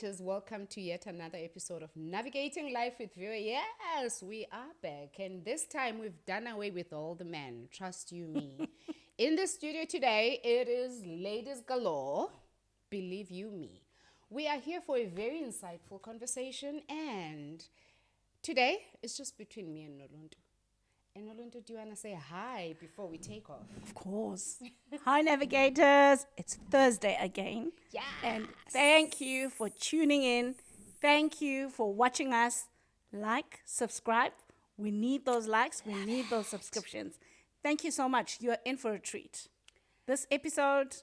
Navigators, welcome to yet another episode of Navigating Life with Viwe. Yes, we are back, and this time we've done away with all the men. Trust you me. In the studio today, it is ladies galore. Believe you me. We are here for a very insightful conversation, and today it's just between me and Noluntu. And Noluntu, do you want to say hi before we take off? Of course. Hi, Navigators. It's Thursday again. Yes. And thank you for tuning in. Thank you for watching us. Like, subscribe. We need those likes. We need those subscriptions. Thank you so much. You're in for a treat. This episode,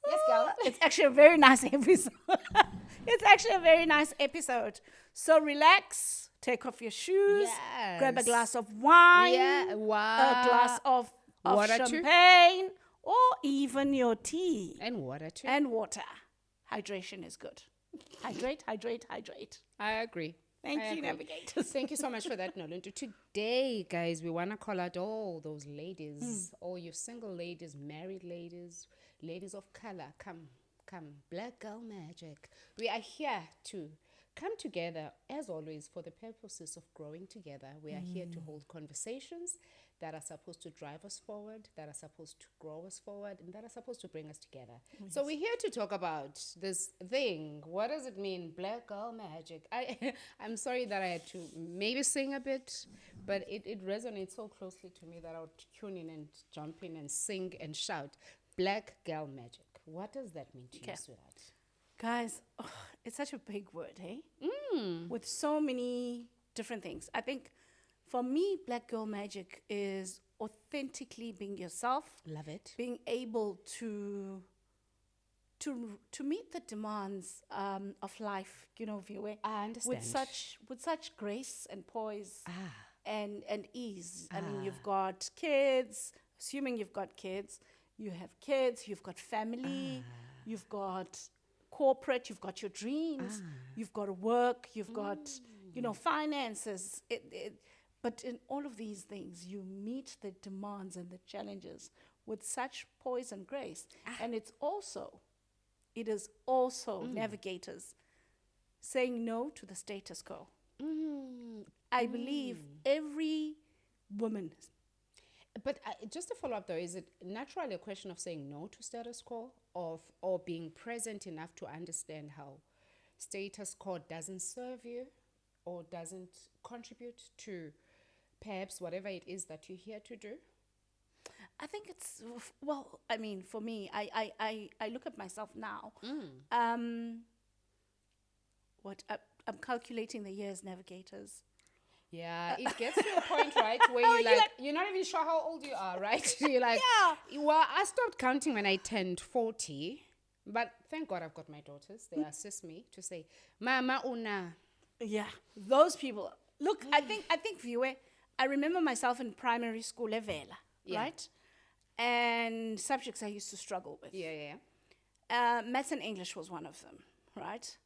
Yes, girl. it's actually a very nice episode. It's actually a very nice episode. So relax, take off your shoes, grab a glass of wine, Yeah, wow. a glass of Water too? champagne, or even your tea And water too. and water. Hydration is good. Hydrate, hydrate, hydrate. I agree. Thank I you, agree. Navigators. Thank you so much for that, Noluntu. Today, guys, we want to call out all those ladies, all you single ladies, married ladies, ladies of color. Come, Black Girl Magic. We are here to come together, as always, for the purposes of growing together. We are here to hold conversations that are supposed to drive us forward, that are supposed to grow us forward, and that are supposed to bring us together. So we're here to talk about this thing. What does it mean, Black Girl Magic? I'm sorry that I had to maybe sing a bit, but it resonates so closely to me that I would tune in and jump in and sing and shout, Black Girl Magic. What does that mean to you, sweetheart? Guys, it's such a big word, hey? With so many different things. I think for me, Black Girl Magic is authentically being yourself. Love it. Being able to meet the demands of life, Viwe, I understand. with such grace and poise and ease. I mean, Ah. you've got kids, assuming you've got kids, you have kids, you've got family, you've got corporate, you've got your dreams, you've got work, you've got, finances. But in all of these things, you meet the demands and the challenges with such poise and grace. And it is also navigators saying no to the status quo. I believe every woman. But just to follow up, though, is it naturally a question of saying no to status quo or being present enough to understand how status quo doesn't serve you or doesn't contribute to perhaps whatever it is that you're here to do? I think it's, well, I mean, for me, I look at myself now. I'm calculating the years, navigators. Yeah, it gets to a point, right, where you're not even sure how old you are, right? You're like, well, I stopped counting when I turned 40, but thank God I've got my daughters. They assist me to say, Mama una. Yeah, those people. Look, I think Viwe, I remember myself in primary school, right? And subjects I used to struggle with. Yeah. Maths and English was one of them, right?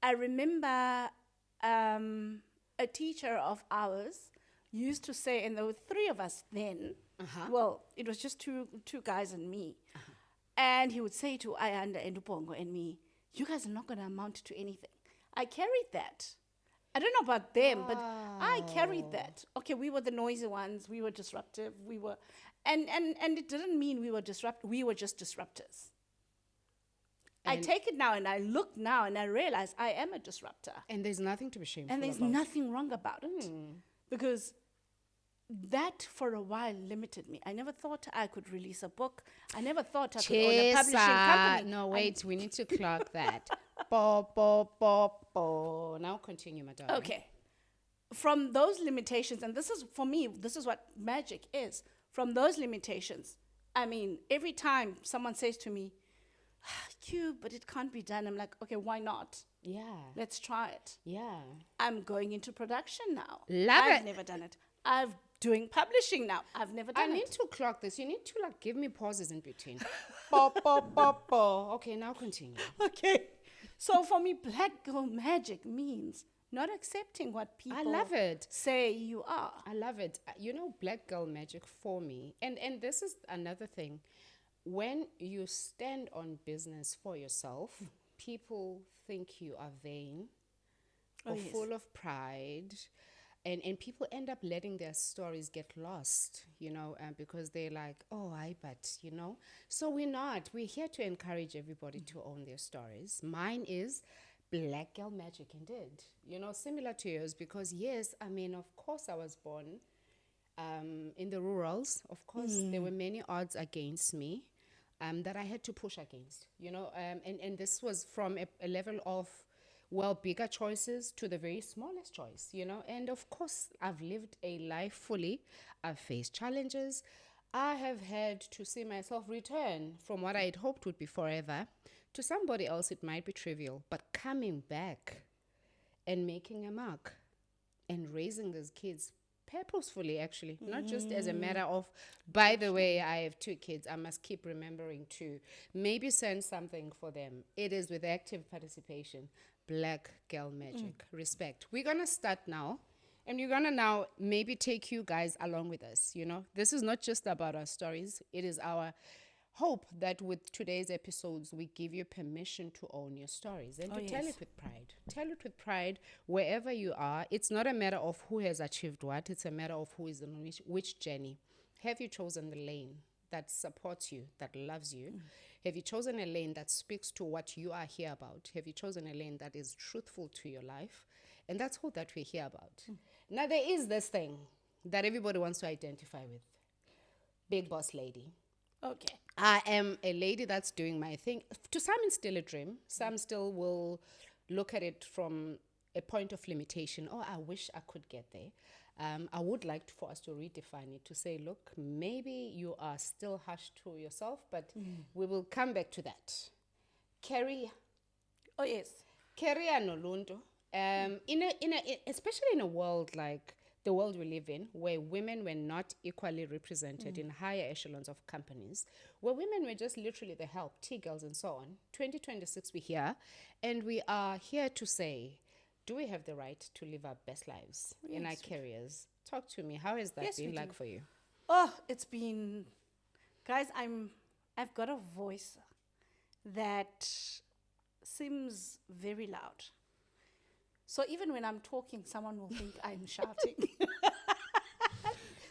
I remember a teacher of ours used to say, and there were three of us then. Well, it was just two guys and me. And he would say to Ayanda and Upongo and me, you guys are not going to amount to anything. I carried that. I don't know about them, but I carried that. Okay, we were the noisy ones. We were disruptive. We were, and it didn't mean we were disruptive. We were just disruptors. I take it now, and I look now, and I realize I am a disruptor. And there's nothing to be shameful And there's about. nothing wrong about it. Because that for a while limited me. I never thought I could release a book. I never thought I could own a publishing company. No, wait, we need to clock that. Bo. Now continue, madam. Okay. From those limitations, and this is, for me, this is what magic is. From those limitations, I mean, every time someone says to me, but it can't be done. I'm like, okay, why not? Yeah. Let's try it. Yeah. I'm going into production now. I've never done it. I'm doing publishing now. I've never done it. I need to clock this. You need to give me pauses in between. Bo. Okay, now continue. Okay. So for me, Black Girl Magic means not accepting what people I love it. say you are. I love it. Black Girl Magic for me, and this is another thing. When you stand on business for yourself, people think you are vain Oh, or yes. full of pride. And people end up letting their stories get lost, because they're like, oh, So we're not. We're here to encourage everybody to own their stories. Mine is Black Girl Magic, indeed. Similar to yours, because yes, of course I was born in the rurals. Of course, there were many odds against me that I had to push against, and this was from a level of bigger choices to the very smallest choice, and of course, I've lived a life fully. I've faced challenges. I have had to see myself return from what I had hoped would be forever. To somebody else, it might be trivial, but coming back and making a mark and raising those kids purposefully, actually, not just as a matter of, by the way, I have 2 kids, I must keep remembering to maybe send something for them. It is with active participation. Black Girl Magic. Respect. We're going to start now. And we're going to now maybe take you guys along with us. This is not just about our stories. It is our hope that with today's episodes, we give you permission to own your stories and to tell it with pride. Tell it with pride wherever you are. It's not a matter of who has achieved what. It's a matter of who is on which journey. Have you chosen the lane that supports you, that loves you? Have you chosen a lane that speaks to what you are here about? Have you chosen a lane that is truthful to your life? And that's all that we're here about. Now, there is this thing that everybody wants to identify with. Big boss lady. Okay. I am a lady that's doing my thing. To some, it's still a dream. Some still will look at it from a point of limitation. Oh, I wish I could get there. I would like for us to redefine it, to say, look, maybe you are still hushed to yourself, but we will come back to that. Carrie. Oh, yes. Viwe and Noluntu. Especially in a world like the world we live in, where women were not equally represented in higher echelons of companies, where women were just literally the help, tea girls and so on. 2026, we're here, and we are here to say, do we have the right to live our best lives in our careers? Talk to me. How has that been like for you? Oh, it's been, guys, I've got a voice that seems very loud. So even when I'm talking, someone will think I'm shouting.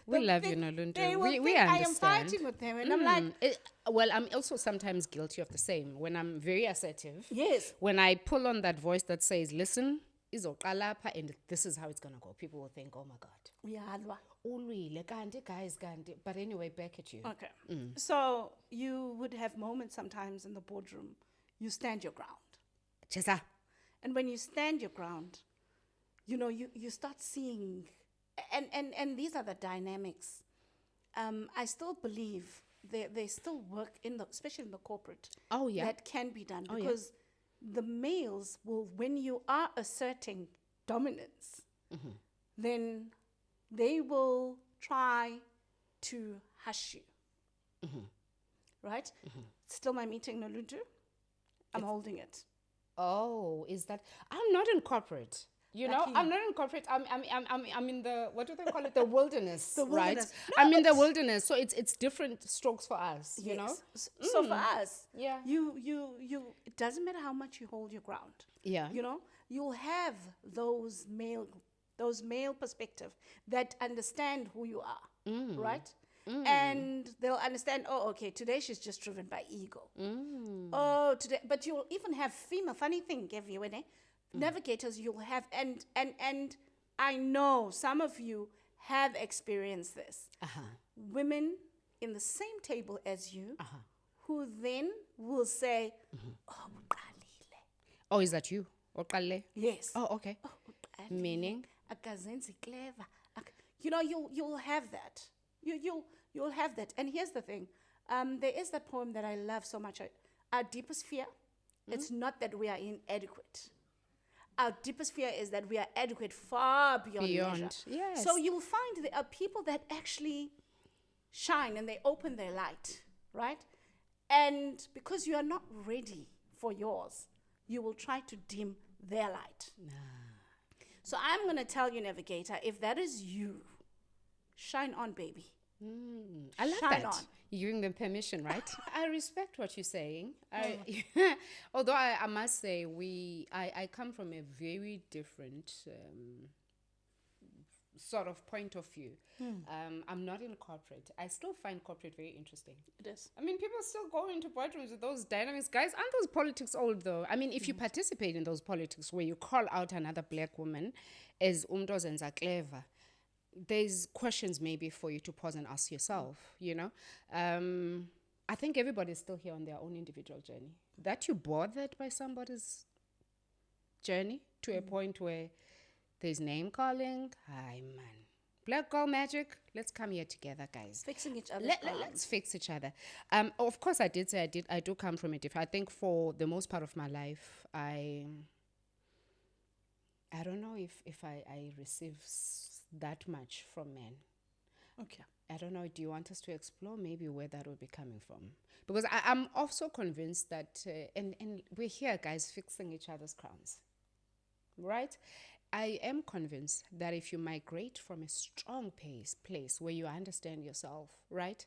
We love you, Noluntu. They will We think I understand. am fighting with them, and I'm like, well, I'm also sometimes guilty of the same. When I'm very assertive, yes, when I pull on that voice that says, listen, izoqalapha, and this is how it's going to go, people will think, oh my God. uyalwa. Ulwile, kanti, guys, kanti. But anyway, back at you. Okay. So you would have moments sometimes in the boardroom. You stand your ground. Chesa. And when you stand your ground, you start seeing, and these are the dynamics. I still believe they still work especially in the corporate. Oh, yeah. That can be done because the males will, when you are asserting dominance, then they will try to hush you. Right? Still my meeting, Noluntu. I'm holding it. Oh, is that? I'm not in corporate. I'm not in corporate. I'm in the, what do they call it? The wilderness. The wilderness. Right? No, I'm in the wilderness. So it's different strokes for us, you know? So for us, Yeah. it doesn't matter how much you hold your ground. Yeah. You'll have those male perspective that understand who you are, right? And they'll understand, oh, okay, today she's just driven by ego. Oh, today, but you'll even have female, funny thing, Viwe, Navigators you'll have, and I know some of you have experienced this. Women in the same table as you, who then will say, oh, uqalile. Oh, is that you? Oqale? Yes. Oh, okay. Oh, uqalile. Meaning? Akazenzi clever. You'll have that. You'll have that. And here's the thing. There is that poem that I love so much. Our deepest fear, it's not that we are inadequate. Our deepest fear is that we are adequate far beyond measure. Yes. So you'll find there are people that actually shine and they open their light, right? And because you are not ready for yours, you will try to dim their light. So I'm going to tell you, Navigator, if that is you, shine on, baby. I love Shine that. on. You're giving them permission, right? I respect what you're saying. Although I must say, I come from a very different sort of point of view. I'm not in corporate. I still find corporate very interesting. It is. I mean, people still go into boardrooms with those dynamics. Guys, aren't those politics old, though? I mean, if you participate in those politics where you call out another black woman as umdozenza clever, there's questions maybe for you to pause and ask yourself, you know? I think everybody's still here on their own individual journey. That you're bothered by somebody's journey to a point where there's name calling. Hi, man. Black girl magic. Let's come here together, guys. Fixing each other. Let's fix each other. Of course, I did say I do come from a different. I think for the most part of my life, I don't know if I receive that much from men. Okay. I don't know. Do you want us to explore maybe where that would be coming from? Because I'm also convinced that, and we're here, guys, fixing each other's crowns, right? I am convinced that if you migrate from a strong place where you understand yourself, right?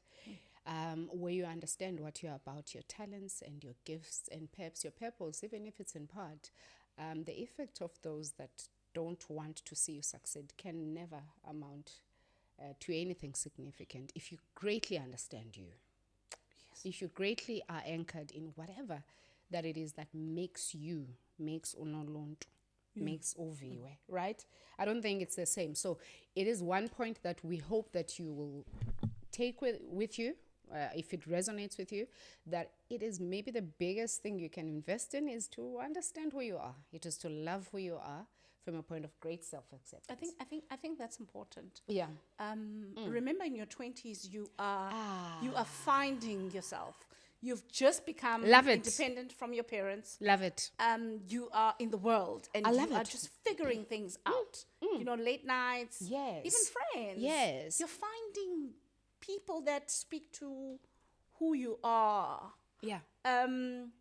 Where you understand what you're about, your talents and your gifts and perhaps your purpose, even if it's in part, the effect of those that don't want to see you succeed can never amount to anything significant if you greatly understand you. Yes. If you greatly are anchored in whatever that it is that makes you, makes Noluntu, makes Viwe, right? I don't think it's the same. So it is one point that we hope that you will take with you, if it resonates with you, that it is maybe the biggest thing you can invest in is to understand who you are. It is to love who you are from a point of great self-acceptance. I think that's important. Yeah. Remember, in your 20s, you are finding yourself. You've just become independent from your parents. Love it. You are in the world, and I love you are it. just figuring things out. You know, late nights. Yes. Even friends. Yes. You're finding people that speak to who you are. Yeah.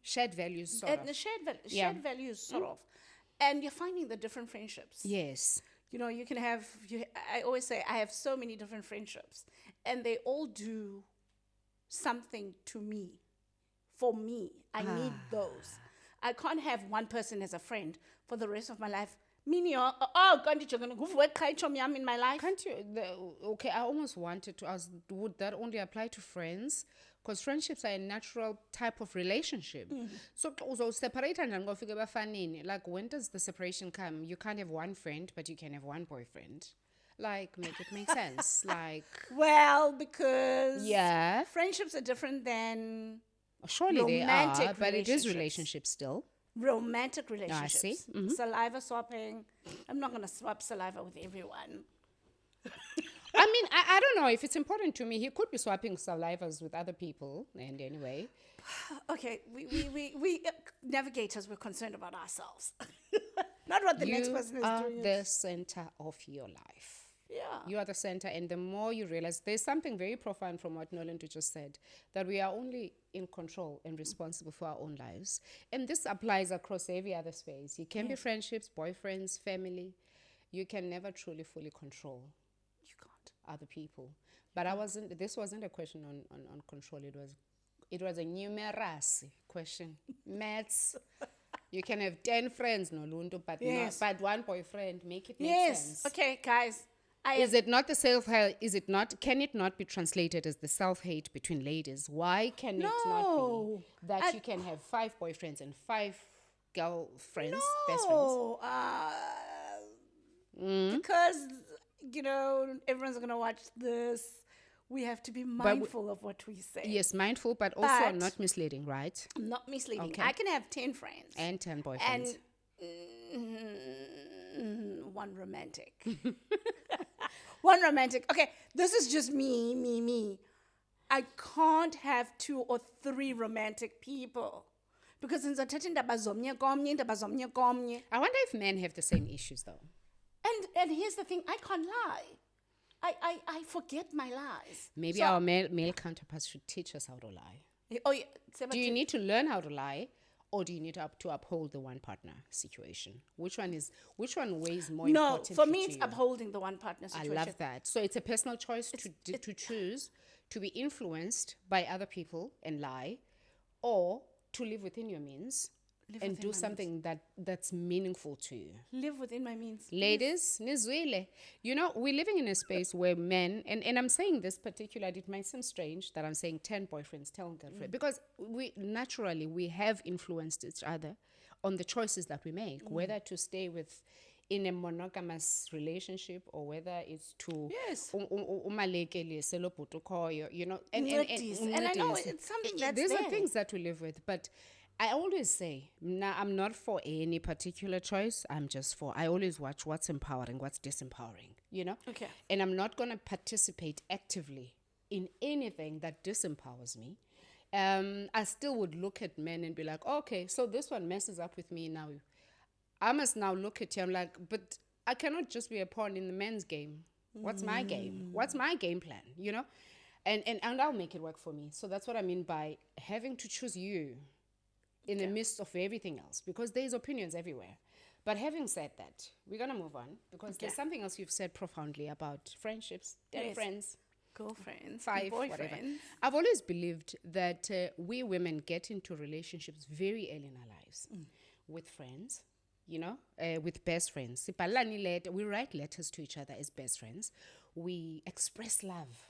Shared values, sort of. Shared values, sort of. And you're finding the different friendships. Yes. You know, you can have, I always say, I have so many different friendships, and they all do something to me. For me, I need those. I can't have one person as a friend for the rest of my life. Meaning, can't you in my life? Can't you? Okay, I almost wanted to ask, would that only apply to friends? Because friendships are a natural type of relationship. So separate and go figure like, when does the separation come? You can't have one friend, but you can have one boyfriend. Like, make it make sense. Like, well, because friendships are different than surely they are, but it is relationships still. Romantic relationships. I see. Saliva swapping. I'm not going to swap saliva with everyone. I mean, I don't know if it's important to me. He could be swapping salivas with other people. And anyway. Okay, we navigators, we're concerned about ourselves. Not what the next person is doing. You are the center of your life. Yeah. You are the center. And the more you realize, there's something very profound from what Noluntu just said, that we are only in control and responsible for our own lives. And this applies across every other space. You can be friendships, boyfriends, family. You can never truly fully control other people. But this wasn't a question on control. It was a numeracy question. Maths. You can have 10 friends, Noluntu, but but one boyfriend. Make it make sense. Okay, guys. Is it not the self-hate? Can it not be translated as the self-hate between ladies? Why can it not be that you can have 5 boyfriends and 5 girlfriends, best friends? Because, you know, everyone's going to watch this. We have to be mindful of what we say. Yes, mindful, but also not misleading, right? Not misleading. Okay. I can have 10 friends. And 10 boyfriends. And one romantic. One romantic. Okay, this is just me. I can't have 2 or 3 romantic people. Because I wonder if men have the same issues, though. And here's the thing, I can't lie. I forget my lies. Maybe our male counterparts should teach us how to lie. Oh, yeah. Do you need to learn how to lie? or do you need to uphold the one partner situation? Which one weighs more No, important for me, to it's you? upholding the one partner I situation. love that. So it's a personal choice to choose to be influenced by other people and lie, or to live within your means Live and within do my something that's meaningful to you. Live within my means. Ladies, nizwile. You know, we're living in a space where men, and I'm saying this particularly, it might seem strange that I'm saying 10 boyfriends, 10 girlfriends, because we have influenced each other on the choices that we make, whether to stay in a monogamous relationship or whether it's to Yes. umalekele selobhutukhoyo, you know, and I know it's something that's these there. are things that we live with. But I always say, I'm not for any particular choice. I always watch what's empowering, what's disempowering, you know? Okay. And I'm not going to participate actively in anything that disempowers me. I still would look at men and be like, okay, so this one messes up with me now. I must now look at him like, but I cannot just be a pawn in the men's game. What's my game? What's my game plan, you know? And I'll make it work for me. So that's what I mean by having to choose you in the midst of everything else, because there's opinions everywhere. But having said that, we're going to move on, because there's something else you've said profoundly about friendships, dead friends, girlfriends, five, boyfriends. whatever. I've always believed that we women get into relationships very early in our lives with friends, you know, with best friends. We write letters to each other as best friends. We express love.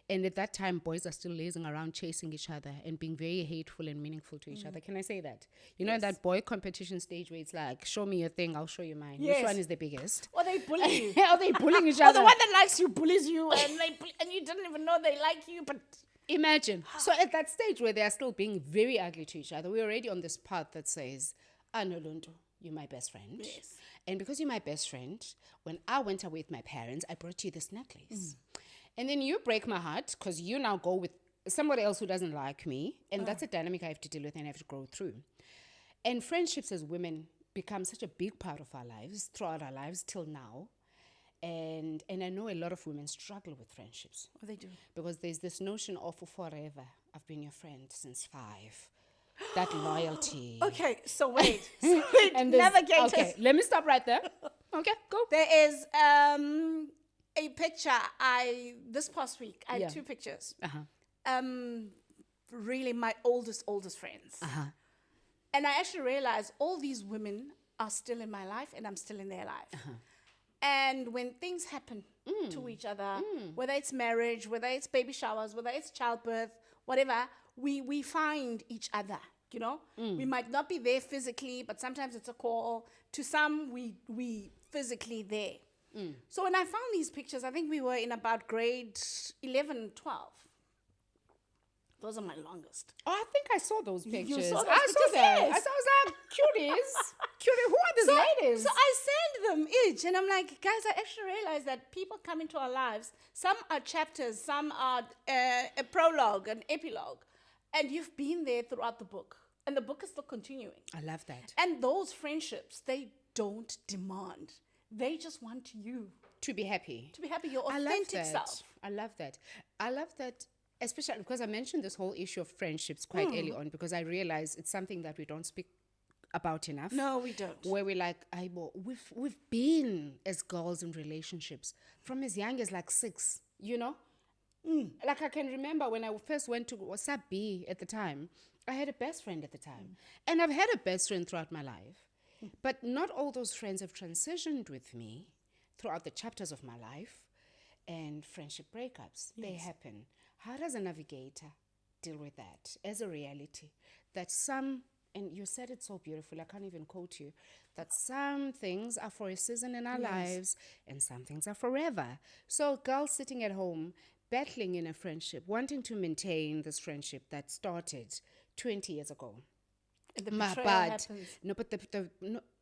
And at that time, boys are still lazing around chasing each other and being very hateful and meaningful to each other. Can I say that? You know, that boy competition stage where it's like, show me your thing, I'll show you mine. Yes. Which one is the biggest? Or they bully you. Are they bullying each Or other? the one that likes you bullies you, and and you didn't even know they like you, but Imagine. So at that stage where they are still being very ugly to each other, we're already on this path that says, Noluntu, you're my best friend. Yes. And because you're my best friend, when I went away with my parents, I brought you this necklace. And then you break my heart because you now go with somebody else who doesn't like me. And that's a dynamic I have to deal with and I have to grow through. And friendships as women become such a big part of our lives, throughout our lives till now. And I know a lot of women struggle with friendships. what they do. Because there's this notion of forever. I've been your friend since 5. That loyalty. Okay, so wait. Navigators. Okay, let me stop right there. Okay, go. There is a picture this past week. I had 2 pictures. Really my oldest friends. And I actually realized all these women are still in my life and I'm still in their life. And when things happen to each other, whether it's marriage, whether it's baby showers, whether it's childbirth, whatever, we find each other, you know? We might not be there physically, but sometimes it's a call. To some, we physically there. So when I found these pictures, I think we were in about grade 11, 12. Those are my longest. Oh, I think I saw those pictures. You saw those I pictures? saw them. Yes. I was like, cuties. Cutie, who are these ladies? So I send them each, and I'm like, guys, I actually realized that people come into our lives. Some are chapters, some are a prologue, an epilogue. And you've been there throughout the book. And the book is still continuing. I love that. And those friendships, they don't demand. They just want you To be happy. to be happy, your authentic self. I love that. I love that, especially because I mentioned this whole issue of friendships quite early on, because I realize it's something that we don't speak about enough. No, we don't. Where we're like, we've been as girls in relationships from as young as like 6, you know? Like I can remember when I first went to Wasabi at the time, I had a best friend at the time. And I've had a best friend throughout my life. But not all those friends have transitioned with me throughout the chapters of my life. And friendship breakups, they happen. How does a navigator deal with that as a reality? That some, and you said it so beautifully, I can't even quote you, that some things are for a season in our lives and some things are forever. So girls sitting at home, battling in a friendship, wanting to maintain this friendship that started 20 years ago. And the betrayal happens. No, but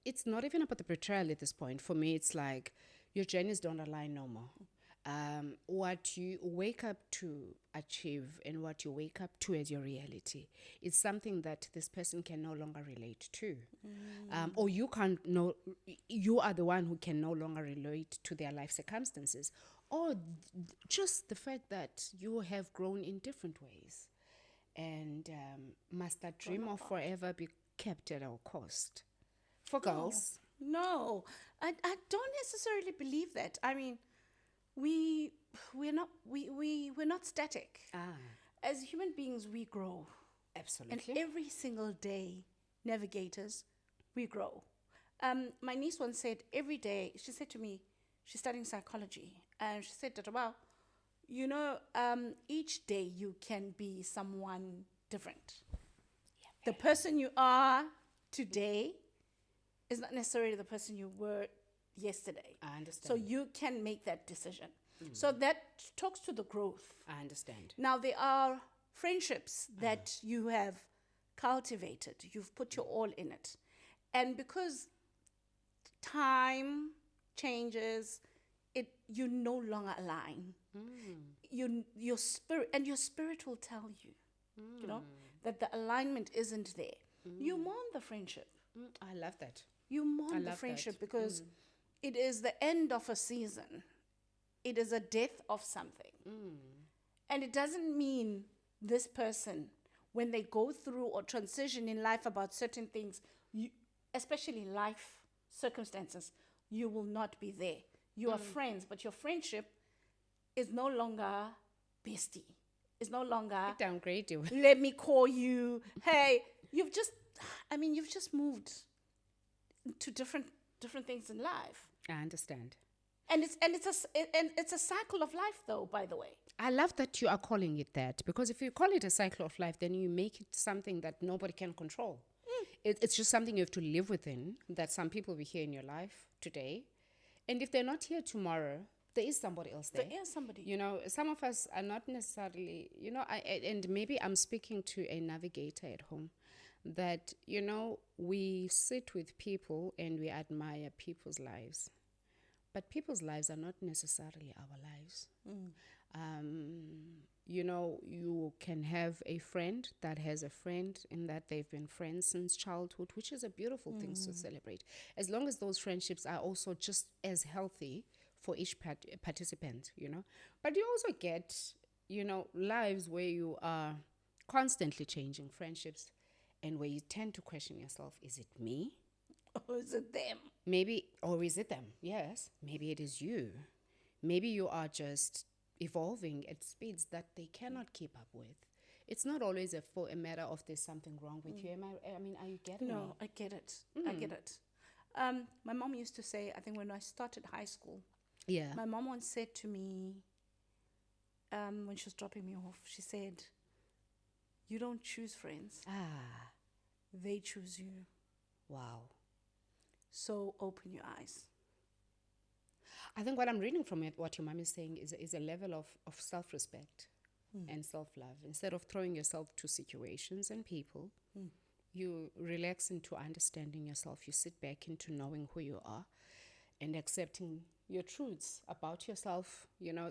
it's not even about the betrayal at this point. For me, it's like your journeys don't align no more. What you wake up to achieve and what you wake up to as your reality is something that this person can no longer relate to. Or you are the one who can no longer relate to their life circumstances. Or just the fact that you have grown in different ways. And must that dream of forever be kept at all cost. For girls. No, I don't necessarily believe that. I mean, we're not static. As human beings, we grow. Absolutely. And every single day, navigators, we grow. My niece once said, every day, she said to me, she's studying psychology, and she said that, well, each day you can be someone different. The person you are today is not necessarily the person you were yesterday. I understand. So you can make that decision. So that talks to the growth. I understand. Now, there are friendships that you have cultivated. You've put your all in it. And because time changes, you no longer align. Your spirit will tell you, that the alignment isn't there. You mourn the friendship. I love that. You mourn the friendship because it is the end of a season. It is a death of something. And it doesn't mean this person, when they go through or transition in life about certain things, especially life circumstances, you will not be there. You are friends, but your friendship is no longer bestie. It's no longer, Downgrade you. let me call you, hey, you've just moved to different things in life. I understand. And it's a cycle of life, though, by the way. I love that you are calling it that, because if you call it a cycle of life, then you make it something that nobody can control. It's just something you have to live within, that some people will be here in your life today. And if they're not here tomorrow, there is somebody else there. There is somebody. Some of us are not necessarily, and maybe I'm speaking to a navigator at home, that, we sit with people and we admire people's lives. But people's lives are not necessarily our lives. You can have a friend that has a friend in that they've been friends since childhood, which is a beautiful thing to celebrate. As long as those friendships are also just as healthy for each participant, But you also get, lives where you are constantly changing friendships and where you tend to question yourself, is it me? Or is it them? Maybe, or is it them? Yes. Maybe it is you. Maybe you are just evolving at speeds that they cannot keep up with. It's not always a matter of there's something wrong with you. Are you getting me? No, I get it. I get it. My mom used to say, I think when I started high school, my mom once said to me, when she was dropping me off, she said, you don't choose friends. They choose you. Wow. So open your eyes. I think what I'm reading from it, what your mom is saying, is a level of self-respect and self-love. Instead of throwing yourself to situations and people, you relax into understanding yourself. You sit back into knowing who you are and accepting your truths about yourself.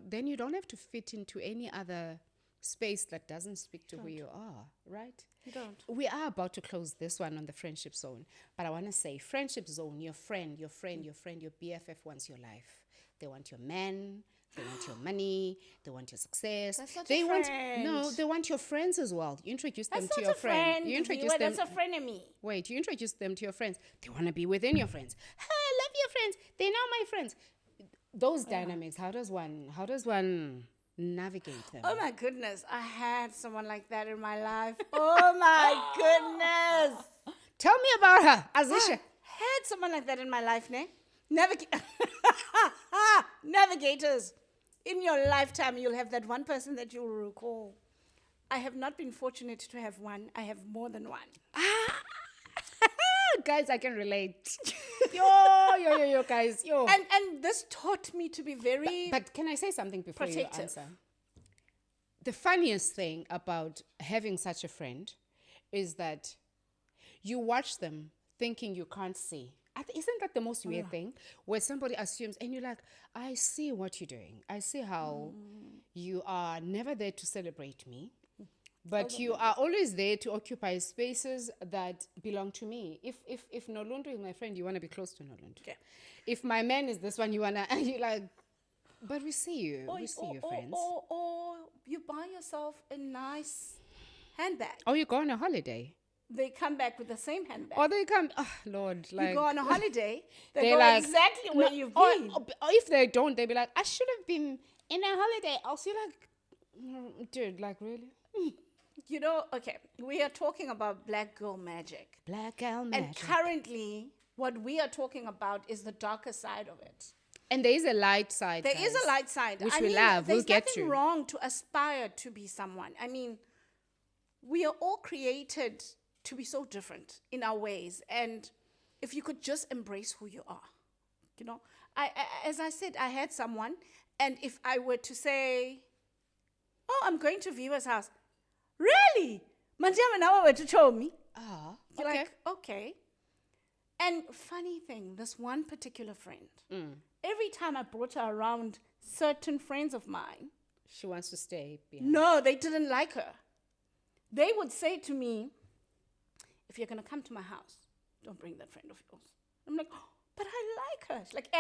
Then you don't have to fit into any other space that doesn't speak to who you are, right? You don't. We are about to close this one on the friendship zone, but I want to say, friendship zone, your friend, your BFF wants your life. They want your man, they want your money, they want your success. That's not they a want friend. No, they want your friends as well. You introduce them That's to not your a friend. You introduce them. That's a frenemy. Wait, you introduce them to your friends. They want to be within your friends. Hey, I love your friends. They're now my friends. Those dynamics. How does one navigate them? Oh my goodness, I had someone like that in my life. Oh my goodness. Tell me about her, Azisha. Had someone like that in my life, ne? Navigators. In your lifetime, you'll have that one person that you'll recall. I have not been fortunate to have one. I have more than one. Guys, I can relate. Yo, guys, yo. And this taught me to be very But can I say something before protective. you answer? The funniest thing about having such a friend is that you watch them thinking you can't see. Isn't that the most weird thing? Where somebody assumes, and you're like, I see what you're doing. I see how you are never there to celebrate me, but you are always there to occupy spaces that belong to me. If Noluntu is my friend, you want to be close to Noluntu. Okay. If my man is this one, you you're like, but we see you. We see you, friends. Or you buy yourself a nice handbag. Oh, you go on a holiday. they come back with the same handbag. Or they come, oh, Lord, like you go on a holiday, they they're go like, exactly where you've been. or if they don't, they'll be like, I should have been in a holiday. I'll see, like, dude, like, really? You know, okay, we are talking about black girl magic. Black girl magic. And currently, what we are talking about is the darker side of it. And there is a light side. There is a light side. Which we love. We'll get to. There's nothing wrong to aspire to be someone. I mean, we are all created to be so different in our ways. And if you could just embrace who you are, you know. As I said, I had someone, and if I were to say, oh, I'm going to Viwe's house. Really? Manjama now were to show me. You're okay. like, okay. And funny thing, this one particular friend, every time I brought her around certain friends of mine, she wants to stay behind. No, they didn't like her. They would say to me, if you're going to come to my house, don't bring that friend of yours. I'm like, oh, but I like her. She's like,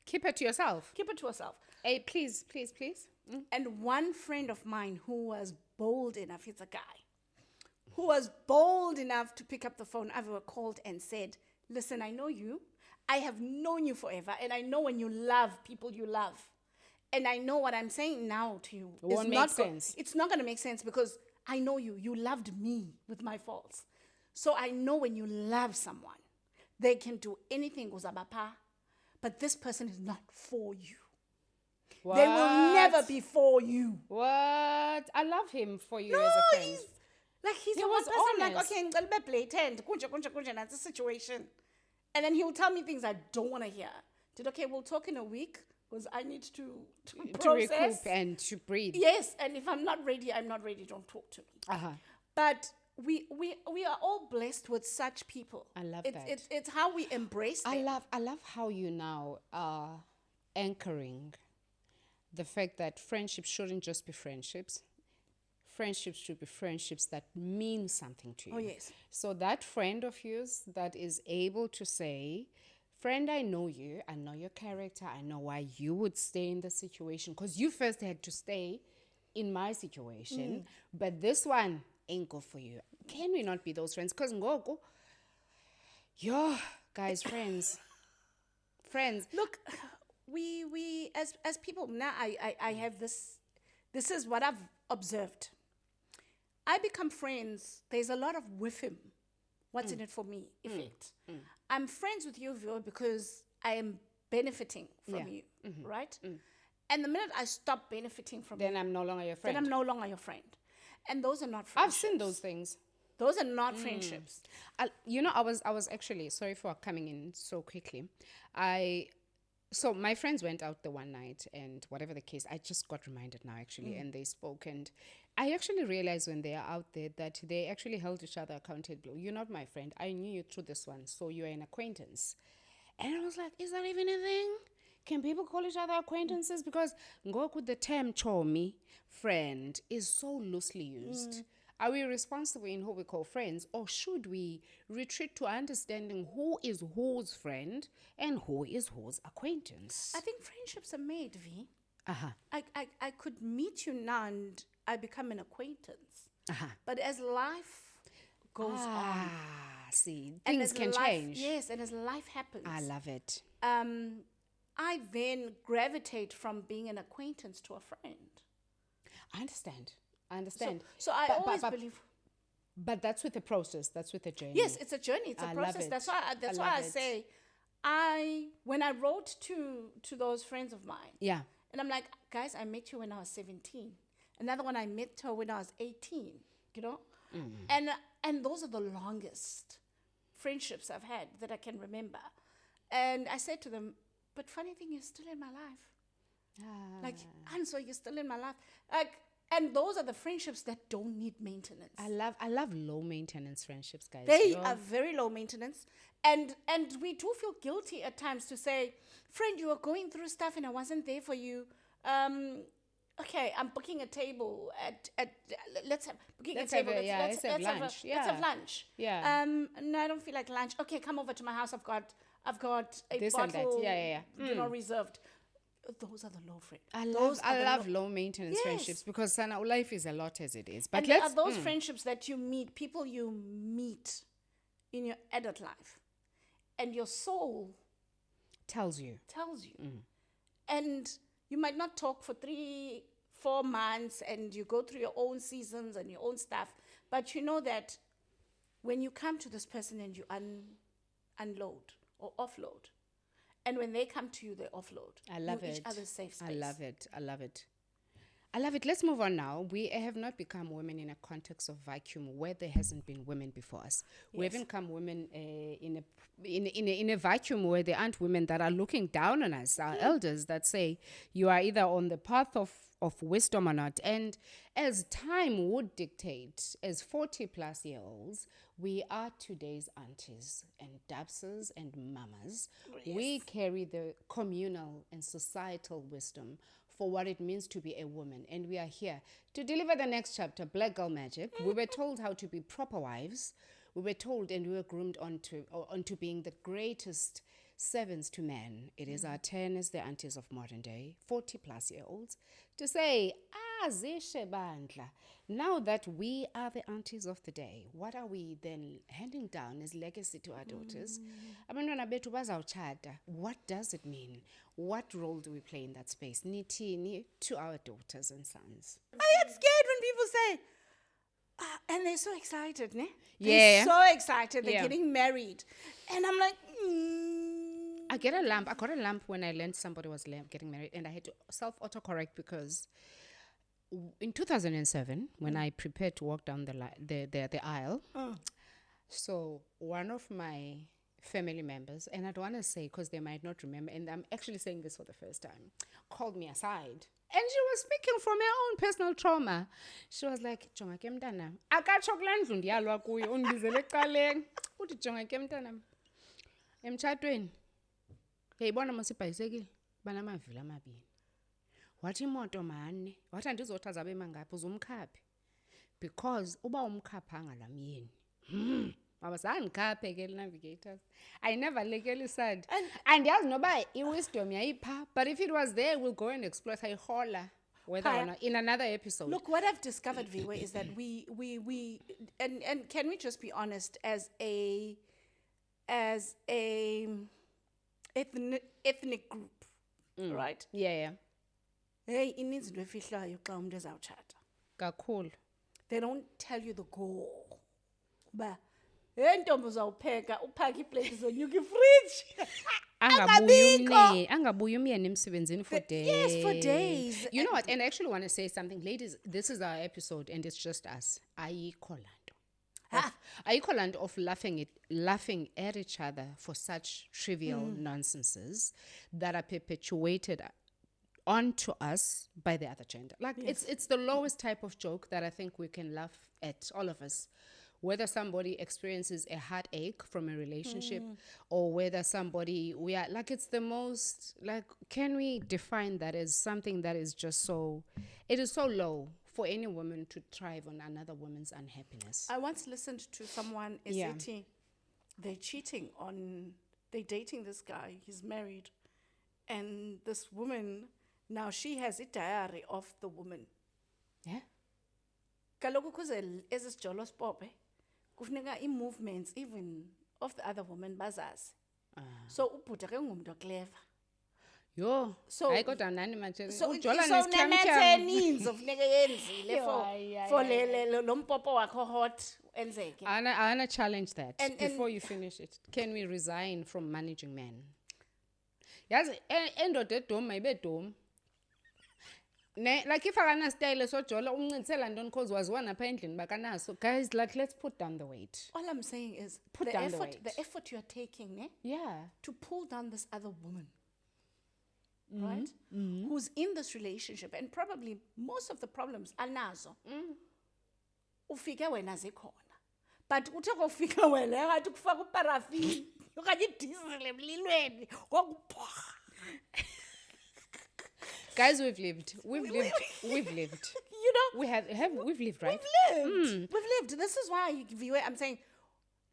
Keep her to yourself. keep it to herself. Hey, please, please, please. And one friend of mine who was bold enough, he's a guy, who was bold enough to pick up the phone, I called and said, listen, I know you. I have known you forever. And I know when you love people you love. And I know what I'm saying now to you. It won't make sense. It's not going to make sense because I know you. You loved me with my faults. So I know when you love someone, they can do anything, but this person is not for you. What? They will never be for you. What? I love him for you as a friend. He's He the one was person like, honest. okay, ngicela ube blatant, that's the situation. And then he will tell me things I don't want to hear. Okay, we'll talk in a week because I need to process. Recoup and to breathe. Yes, and if I'm not ready, I'm not ready. Don't talk to me. But we are all blessed with such people. I love that. It's how we embrace them. I love how you now are anchoring the fact that friendships shouldn't just be friendships. Friendships should be friendships that mean something to you. Oh, yes. So that friend of yours that is able to say, friend, I know you. I know your character. I know why you would stay in the situation because you first had to stay in my situation. But this one ain't good for you. Can we not be those friends? Because ngoko, yo, guys, friends. Look, we as people now, I have this is what I've observed. I become friends. There's a lot of with him. What's in it for me effect. I'm friends with you, Viwe, because I am benefiting from you, right? And the minute I stop benefiting from you, then I'm no longer your friend. then I'm no longer your friend. And those are not friendships. I've seen those things. Those are not friendships. I was actually, sorry for coming in so quickly. So my friends went out the one night and whatever the case, I just got reminded now actually, and they spoke, and I actually realized when they are out there that they actually held each other accountable. You're not my friend. I knew you through this one, so you're an acquaintance. And I was like, is that even a thing? Can people call each other acquaintances? Because ngoku the term chomi, friend, is so loosely used. Are we responsible in who we call friends, or should we retreat to understanding who is whose friend and who is whose acquaintance? I think friendships are made, V. I could meet you now and I become an acquaintance. But as life goes on, see, and things as can life, change. Yes, and as life happens, I love it. I then gravitate from being an acquaintance to a friend. I understand. So I always believe. But that's with the process. That's with the journey. Yes, it's a journey. It's a process. That's why I say, when I wrote to those friends of mine. Yeah. And I'm like, guys, I met you when I was 17. Another one, I met her when I was 18. You know, and those are the longest friendships I've had that I can remember. And I said to them, but funny thing, you're still in my life. Like, and so you're still in my life. Like. And those are the friendships that don't need maintenance. I love low maintenance friendships, guys. They are very low maintenance. And we do feel guilty at times to say, friend, you were going through stuff and I wasn't there for you. Okay, I'm booking a table at let's have lunch. Let's have lunch. Yeah. No, I don't feel like lunch. Okay, come over to my house. I've got a This bottle and that. Yeah. reserved. those are the low friends. I love low maintenance friendships because Sana, life is a lot as it is. But and there are those friendships that you meet, people you meet in your adult life, and your soul tells you. And you might not talk for 3-4 months, and you go through your own seasons and your own stuff, but you know that when you come to this person and you unload or offload, and when they come to you, they offload. I love it. Each other's safe space. I love it. I love it. I love it. Let's move on now. We have not become women in a context of vacuum where there hasn't been women before us. Yes. We haven't become women in a vacuum where there aren't women that are looking down on us, our elders that say you are either on the path of wisdom or not. And as time would dictate, as 40-plus-year-olds, we are today's aunties and dabsers and mamas. Yes. We carry the communal and societal wisdom for what it means to be a woman. And we are here to deliver the next chapter, Black Girl Magic. We were told how to be proper wives. We were told and we were groomed onto being the greatest servants to men. It is our turn as the aunties of modern day, 40-plus-year-olds, to say, zishe bandla. Now that we are the aunties of the day, what are we then handing down as legacy to our daughters? Abantwana bethu bazawutshata. What does it mean? What role do we play in that space? Nithini to our daughters and sons. I get scared when people say, and they're so excited, ne? Yeah. They're so excited. They're getting married. And I'm like, I got a lump when I learned somebody was getting married, and I had to self-autocorrect because in 2007, when I prepared to walk down the aisle, so one of my family members, and I don't want to say because they might not remember, and I'm actually saying this for the first time, called me aside. And she was speaking from her own personal trauma. She was like, "Jonga ke mntana, akatsho kula ndlu ndiyalwa kuyo undibizele ecaleni. Uthi jonga ke mntana, emtshatweni. Yayibona mos ibhayisekile banamavili amabini. Wathi imoto mane, wathi andizothi azabe mangaphi uzumkhaphe. Because uba umkhaphanga lamyeni. Abazandikhaphe ke Navigators. I never legally said. And yazi noba iwisdom yayipha, but if it was there, we'll go and explore ihola whether or not in another episode. Look, what I've discovered, Viwe, is that we and can we just be honest, as a ethnic group, right? Yeah. Hey, ininzi into efihlayo xa umuntu ezawutshata. Kakhulu. They don't tell you the goal. Ba hey ntombi uzawupheka uphaka iplate zonyuka ifridge. Angabuyi umyeni emsebenzini for days. Yes, for days. You know what? And I actually want to say something. Ladies, this is our episode and it's just us. Ayikho lanto of laughing at each other for such trivial nonsenses that are perpetuated onto us by the other gender. Like it's the lowest type of joke that I think we can laugh at, all of us. Whether somebody experiences a heartache from a relationship or whether it's the most, can we define that as something that is just it is so low for any woman to thrive on another woman's unhappiness. I once listened to someone, they're dating this guy, he's married, and this woman, now she has a diary of the woman. Yeah? Kaloku kuze ezisijolo spope, kufuneka movements even of the other woman bazazi. So ubhuda ke ngumuntu clever. Yo, so ayikho nani manje. So nemetheninzi ofuneka yenzile for lo mpopo wakho hot enzeke. I want to challenge that before you finish it. Can we resign from managing men? Yazi endoda edom mayibe dom. Like if akana style so jola umncintisela ntoni cause waziwa napha endlini bakanaso. Guys, let's put down the weight. All I'm saying is the effort you're taking, to pull down this other woman. Right? Who's in this relationship, and probably most of the problems anazo. Ufike wena zikhona. But uthe kufika wena ngathi kufaka uparafini okanye diesel emlilweni kokupha. Guys, we've lived. You know, we've lived, right? We've lived. This is why, Viwe, I'm saying,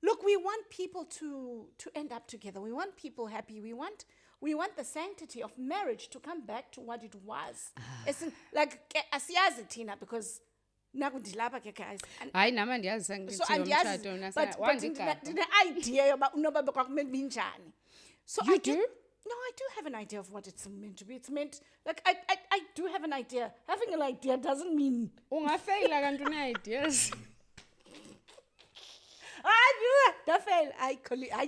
look, we want people to end up together. We want people happy. We want we want the sanctity of marriage to come back to what it was. It's like asiyazi thina because nakundilapha ke guys. Hayi nama ndiyazi So sangithi andiyazi, yomtshato but wandigada. ndine-idea yoba unobabe kwakumele binjani. So You I get- do? No, I do have an idea of what it's meant to be. It's meant, like, I do have an idea. Having an idea doesn't mean... Ungafeyila kanti une-ideas. I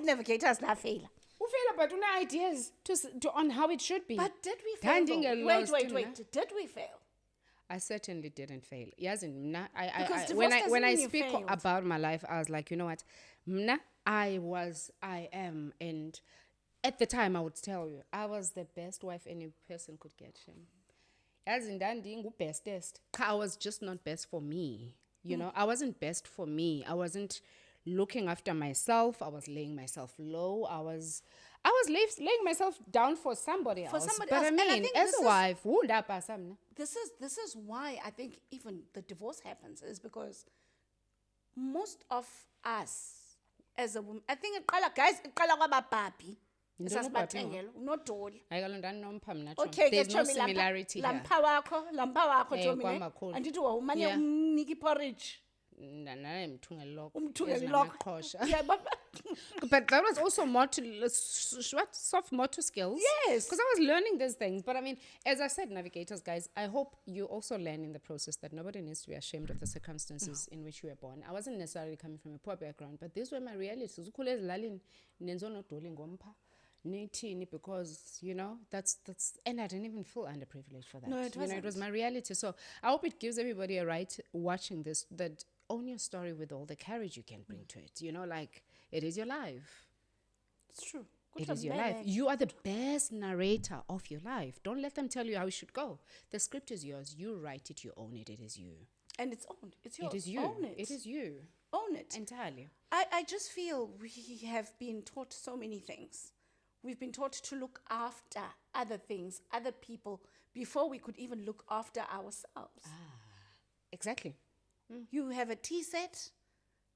Navigators fail. Ufeyila but une-ideas on how it should be. But did we fail? though? Ngandingelost Wait. mna. Did we fail? I certainly didn't fail. Yazi mna, Because when divorce I doesn't mean you speak failed. about my life, I was like, you know what? Mna, I am, and at the time I would tell you, I was the best wife any person could get. Yazi bestest. I was just not best for me. You know, I wasn't best for me. I wasn't looking after myself. I was laying myself low. I was laying myself down for somebody else. somebody But else. I And I mean, think as this a is- wife, wundapasa mna. This is why I think even the divorce happens, is because most of us as a woman, I think guys, iqala kwababhabhi. Sasibathengela, unodoli. Hayi kaloku ndandinompha mna Okay, there's no Chomi, similarity here. lampa wakho Eh, Chomi, ne? kwamakhulu. Andithi wawumane Yeah. umnike porridge. Naye mthungeloko Umthungeloko. Yeah, but but that was also soft motor skills. Yes. Because I was learning these things. But I mean, as I said, Navigators, guys, I hope you also learn in the process that nobody needs to be ashamed of the circumstances in which you were born. I wasn't necessarily coming from a poor background, but these were my realities. Ukhule ezilalini, nenzo nodoli ngompa, nithini, because, you know, that's, and I didn't even feel underprivileged for that. No, it You know, it was wasn't. my reality. So I hope it gives everybody a right watching this that own your story with all the courage you can bring to it. You know, like, it is your life. it's true. It is your life. You are the best narrator of your life. Don't let them tell you how it should go. The script is yours. You write it. You own it. It is you. And it's owned. It's yours. It is you. Own it. It is you. Own it. Entirely. I just feel we have been taught so many things. We've been taught to look after other things, other people, before we could even look after ourselves. Exactly. You have a tea set.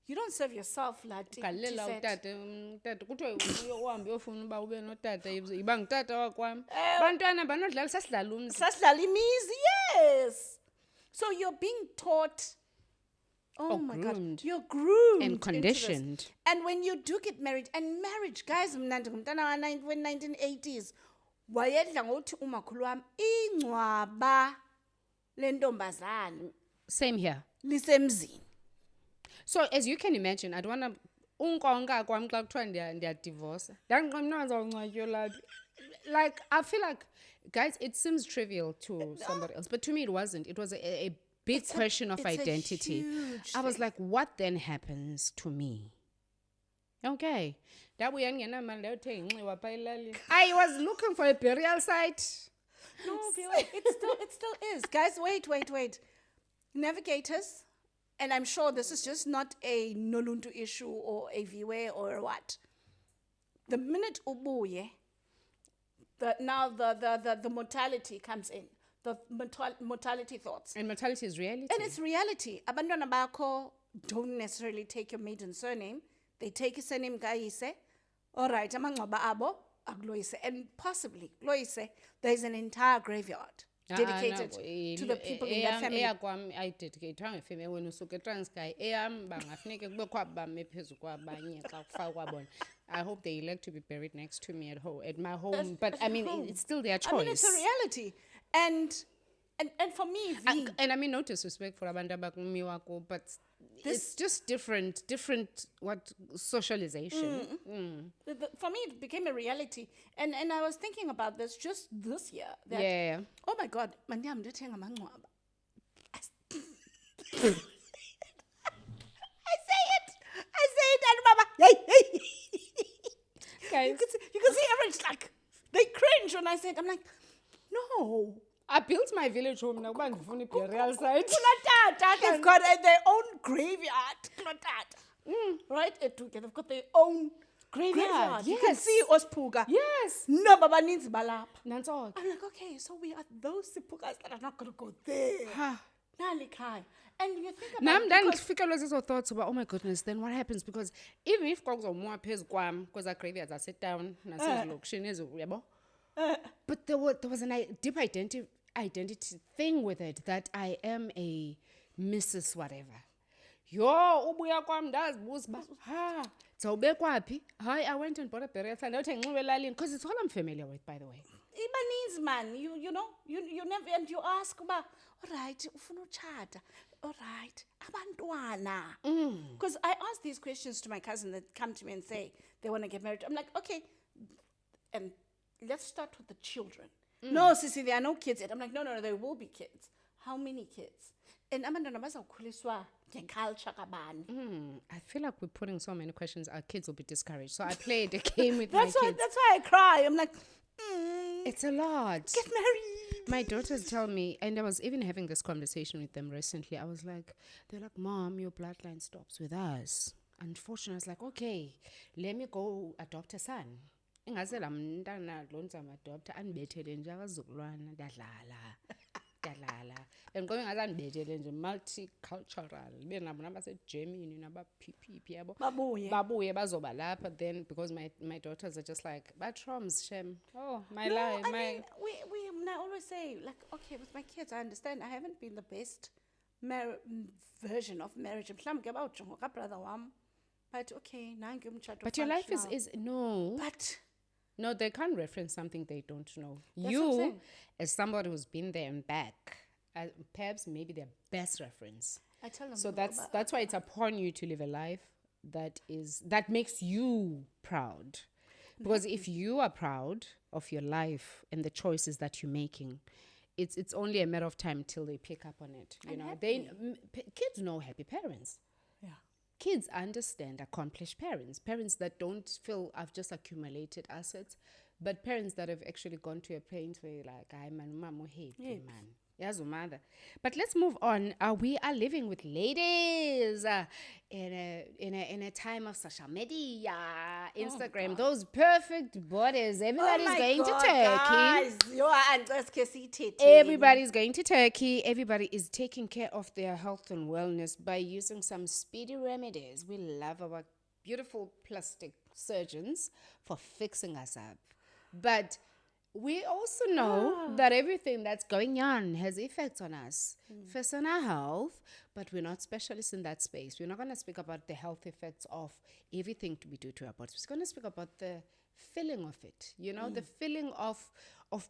You don't serve yourself like tea Galela set. utata kuthiwe uhambe uyofuna uba ube notata yiba ngutata wakwami. Bantwana banodlala sasidlala umzi. Sasidlala imizi, yes. So you're being taught. Oh Or my groomed. God. You're groomed. And into this. conditioned. And when you do get married, and marriage, guys, mna ndingumntana when 1980s, wayedla ngokuthi umakhulu wami ingcwaba lentombazana Same here. lisemzini. So as you can imagine, I don't want to unkonga kwami xa kuthiwa ndiyadivorce. Ndandiqamna uzawungcwatywa. Like, I feel like, guys, it seems trivial to somebody else, but to me it wasn't. It was a big question of it's a identity. huge I was like, what then happens to me? Okay. I was looking for a burial site. No, it still is. Guys, wait. Navigators, and I'm sure this is just not a Noluntu issue or a Viwe or what. The minute ubuye, the mortality comes in. The mortality thoughts. And mortality is reality. And it's reality. Abantwana bakho don't necessarily take your maiden surname. They take your surname kayise. All right, amangcwaba abo akuloyise. And possibly, Loise, there's an entire graveyard dedicated to the people in that family. Eyakwami ayidedicatewanga ifemeli wena usuke eTranskei. Eyam bangafuneke kubekho abame phezu kwabanye xa kufakwa bona. I hope they elect to be buried next to me at my home. But I mean, it's still their choice. I mean, it's a reality. And for me, And I mean, no disrespect for abantu abakumi wako, but it's just different socialization. for me, it became a reality. And I was thinking about this just this year. That, Yeah. oh my God, mandiyam ndithenga amangcwaba. I say it, and Mama, hey. Guys, You can see everyone's like, they cringe when I say it. I'm like, no. I built my village home now. Ngifuna burial site. Kulotata, they've got their own graveyard. Kulotata. Right? They've got their own graveyard. You can yes. see Ospuga. Yes. No, Baba needs balap. Nanso. I'm like, okay, so we are those Sipugas that are not going to go there. Nalikai. And you think about Nam it then because- fika lezo thoughts about, oh my goodness, then what happens? Because even if kwakuzomoya phezu kwam, because our graveyards are set down, nasezilokishini yabo, But there was an deep identity thing with it, that I am a Mrs. whatever. Yo, ubuya kwam ndazibuza uba, ha, zawubekwapi? Hi, I went and bought a burial stand. Because it's all I'm familiar with, by the way. Ibanese man, you know, you never, and you ask about, all right, ufuna uchata, all right, abantwana. Because I ask these questions to my cousin that come to me and say they want to get married. I'm like, okay, and let's start with the children. No, Sissy, there are no kids yet. I'm like, no, there will be kids. How many kids? And abantwana bazawukhuliswa ngeculture kabani. I feel like we're putting so many questions, our kids will be discouraged. So I played a game with my kids. That's why I cry. I'm like, it's a lot. Get married. My daughters tell me, and I was even having this conversation with them recently. I was like, they're like, Mom, your bloodline stops with us. Unfortunately, I was like, okay, let me go adopt a son. Ingase la mntana lo ndizamadopt andibethele nje abazukulwana dadlala. And going as andibethele nje multicultural. Ibe nabo nabaseGermany nabaphiphi yabo. Babuye bazoba lapha then, because my daughters are just like, batroms shem. Oh, my life. I mean, I always say, like, okay, with my kids, I understand I haven't been the best version of marriage. Brother wam. But okay, but your life is no. But no, they can't reference something they don't know. You, as somebody who's been there and back, perhaps maybe their best reference. I tell them. So that's why it's upon you to live a life that makes you proud. Because if you are proud of your life and the choices that you're making, it's only a matter of time till they pick up on it. You know, kids know happy parents. Yeah. Kids understand accomplished parents that don't feel I've just accumulated assets, but parents that have actually gone to a point where you're like, I'm happy, man. Yes, mother. But let's move on. We are living with ladies in a time of social media, Instagram, those perfect bodies. Everybody's going to Turkey. Everybody's going to Turkey. Everybody is taking care of their health and wellness by using some speedy remedies. We love our beautiful plastic surgeons for fixing us up. But we also know that everything that's going on has effects on us. First on our health, but we're not specialists in that space. We're not going to speak about the health effects of everything we do to our bodies. We're going to speak about the feeling of it, you know, the feeling of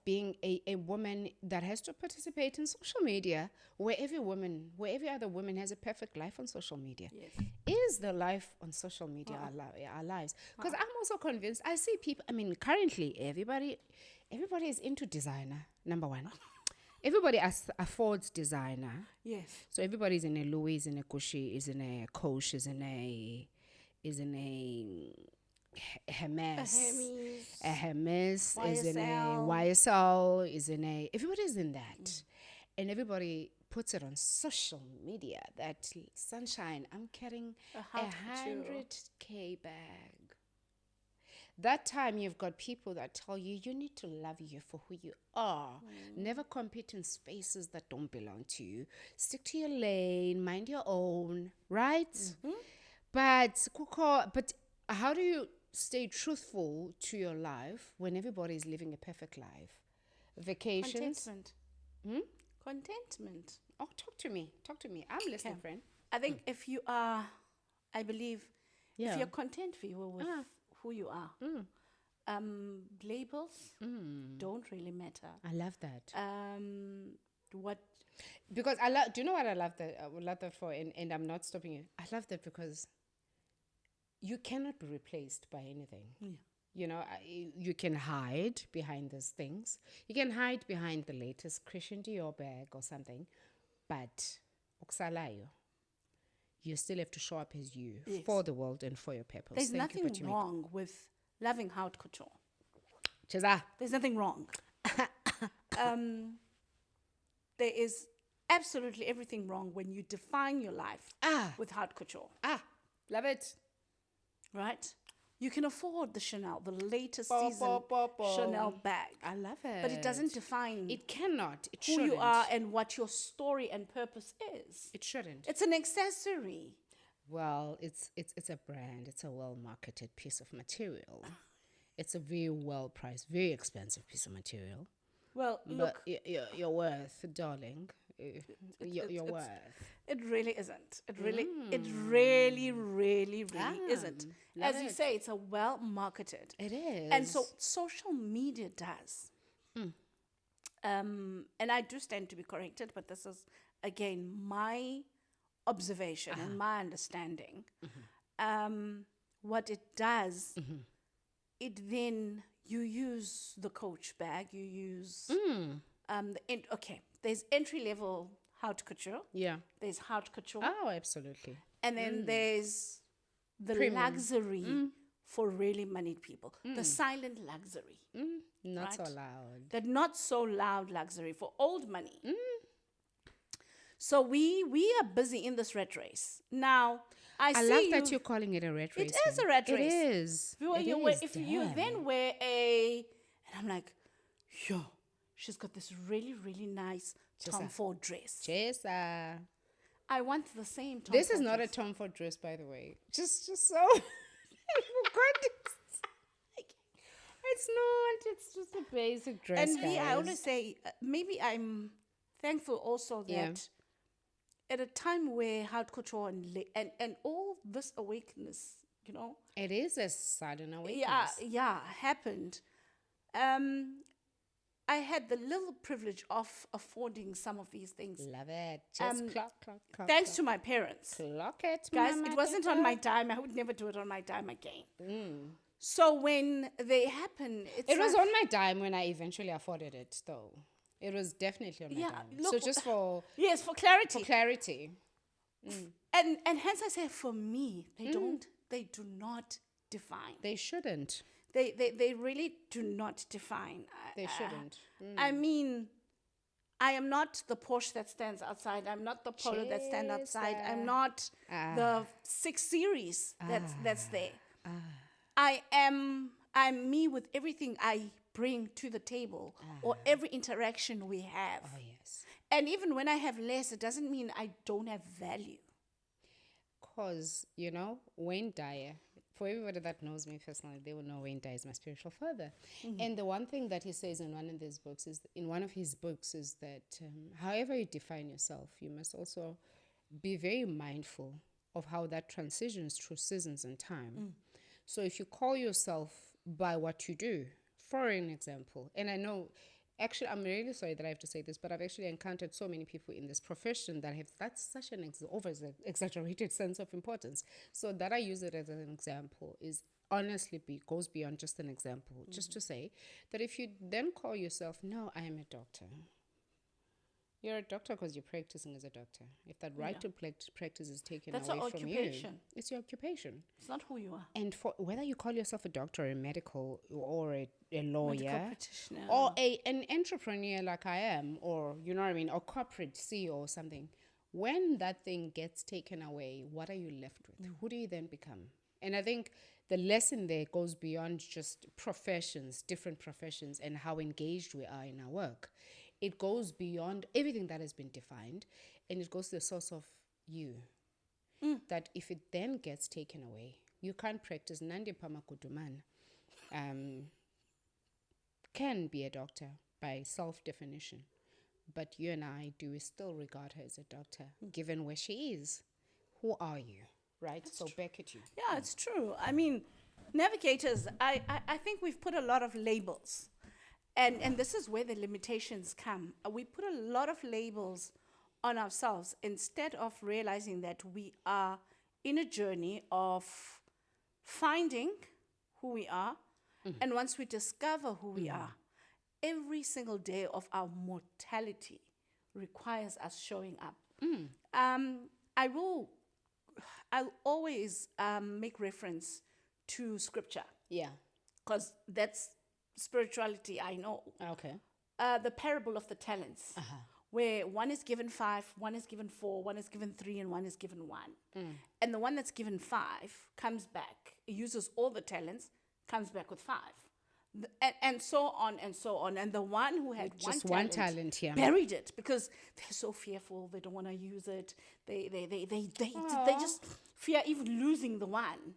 being a woman that has to participate in social media, where every other woman has a perfect life on social media. Yes. Is the life on social media our lives? Because I'm also convinced, I see people, I mean, currently everybody is into designer, number one. Everybody affords designer. Yes. So everybody's in a Louis, is in a Gucci, is in a Coach, is in a Hermes, is in a YSL, is in a, everybody's in that. And everybody puts it on social media that, sunshine, I'm carrying a 100K bag. That time you've got people that tell you need to love you for who you are. Never compete in spaces that don't belong to you. Stick to your lane, mind your own, right? But how do you stay truthful to your life when everybody is living a perfect life? Vacations? Contentment. Oh, talk to me. I'm listening, friend. I think if you are, I believe, if you're content with who you are, labels don't really matter. I love that. Because do you know what I love that? I would love that for, and I'm not stopping you. I love that because you cannot be replaced by anything. Yeah. You know, you can hide behind those things. You can hide behind the latest Christian Dior bag or something, but okusalayo, you still have to show up as you for the world and for your purpose. There's nothing wrong with loving haute couture. Chiza. There's nothing wrong. There is absolutely everything wrong when you define your life with haute couture. Love it. Right? You can afford the Chanel, the latest season Chanel bag. I love it. But it doesn't define it cannot. It who shouldn't. you are and what your story and purpose is. It shouldn't. It's an accessory. Well, it's a brand. It's a well-marketed piece of material. It's a very well priced, very expensive piece of material. Well, look, But you're worth, darling. You're worth. it really isn't. It really, really, really isn't. Love As you it. say, it's a well marketed. It is. And so social media does. And I do stand to be corrected, but this is, again, my observation and my understanding. What it does, it then, you use the Coach bag, you use, there's entry level haute couture, Yeah. there's haute couture, Oh, absolutely. and then there's the Premium. luxury for really moneyed people, the silent luxury. Not so Right. loud. The not so loud luxury for old money. So we are busy in this rat race. Now, I see love that you're calling it a rat race. It is a rat race. It is. If you then wear and I'm like, yo, she's got this really, really nice Tom Ford dress. Jessa. I want the same Tom This Ford is not dress. a Tom Ford dress, by the way. Just so. For goodness. It's not. It's just a basic dress. And I guys. always say, maybe I'm thankful also that Yeah. at a time where haute couture and all this awakeness, It is a sudden awakeness. happened. I had the little privilege of affording some of these things. Love it. Just clock. Thanks to my parents. Clock it, Guys, mama, it wasn't da, on da. my dime. I would never do it on my dime again. So when they happen, It was on my dime when I eventually afforded it, though. It was definitely on my Yeah, dime. look, So just for yes, for clarity. clarity. And hence I say, for me, they do not define. They shouldn't. They really do not define. They shouldn't. I mean, I am not the Porsche that stands outside. I'm not the Polo that stands outside. I'm not the 6 Series that's there. I'm me with everything I bring to the table or every interaction we have. Oh, yes. And even when I have less, it doesn't mean I don't have value. Because, Wayne Dyer, for everybody that knows me personally, they will know Wayne Dyer is my spiritual father. And the one thing that he says in one of his books is that however you define yourself, you must also be very mindful of how that transitions through seasons and time. So if you call yourself by what you do, for an example, and I know, actually, I'm really sorry that I have to say this, but I've actually encountered so many people in this profession that have that's such an over-exaggerated sense of importance. So that I use it as an example is honestly goes beyond just an example. Just to say that if you then call yourself, no, I am a doctor. You're a doctor because you're practicing as a doctor. If that right to practice is taken That's away our from occupation. you, it's your occupation. It's not who you are. And for whether you call yourself a doctor, a medical, or a lawyer, Medical practitioner. or an entrepreneur like I am, or you know what I mean, or corporate CEO or something, when that thing gets taken away, what are you left with? Who do you then become? And I think the lesson there goes beyond just professions, different professions, and how engaged we are in our work. It goes beyond everything that has been defined, and it goes to the source of you. That if it then gets taken away, you can't practice. Nandi Pamakuduman can be a doctor by self-definition, but you and I, do we still regard her as a doctor, given where she is? Who are you, right? That's so true. Back at you. Yeah, it's true. I mean, Navigators, I think we've put a lot of labels. And this is where the limitations come. We put a lot of labels on ourselves instead of realizing that we are in a journey of finding who we are. And once we discover who we are, every single day of our mortality requires us showing up. I'll always make reference to scripture. Yeah. Because that's spirituality I know. Okay. The parable of the talents, where one is given 5, one is given 4, one is given 3, and one is given 1. And the one that's given 5 comes back, uses all the talents, comes back with 5. And so on and so on. And the one who had Just one talent here. buried it because they're so fearful, they don't want to use it. They just fear even losing the one.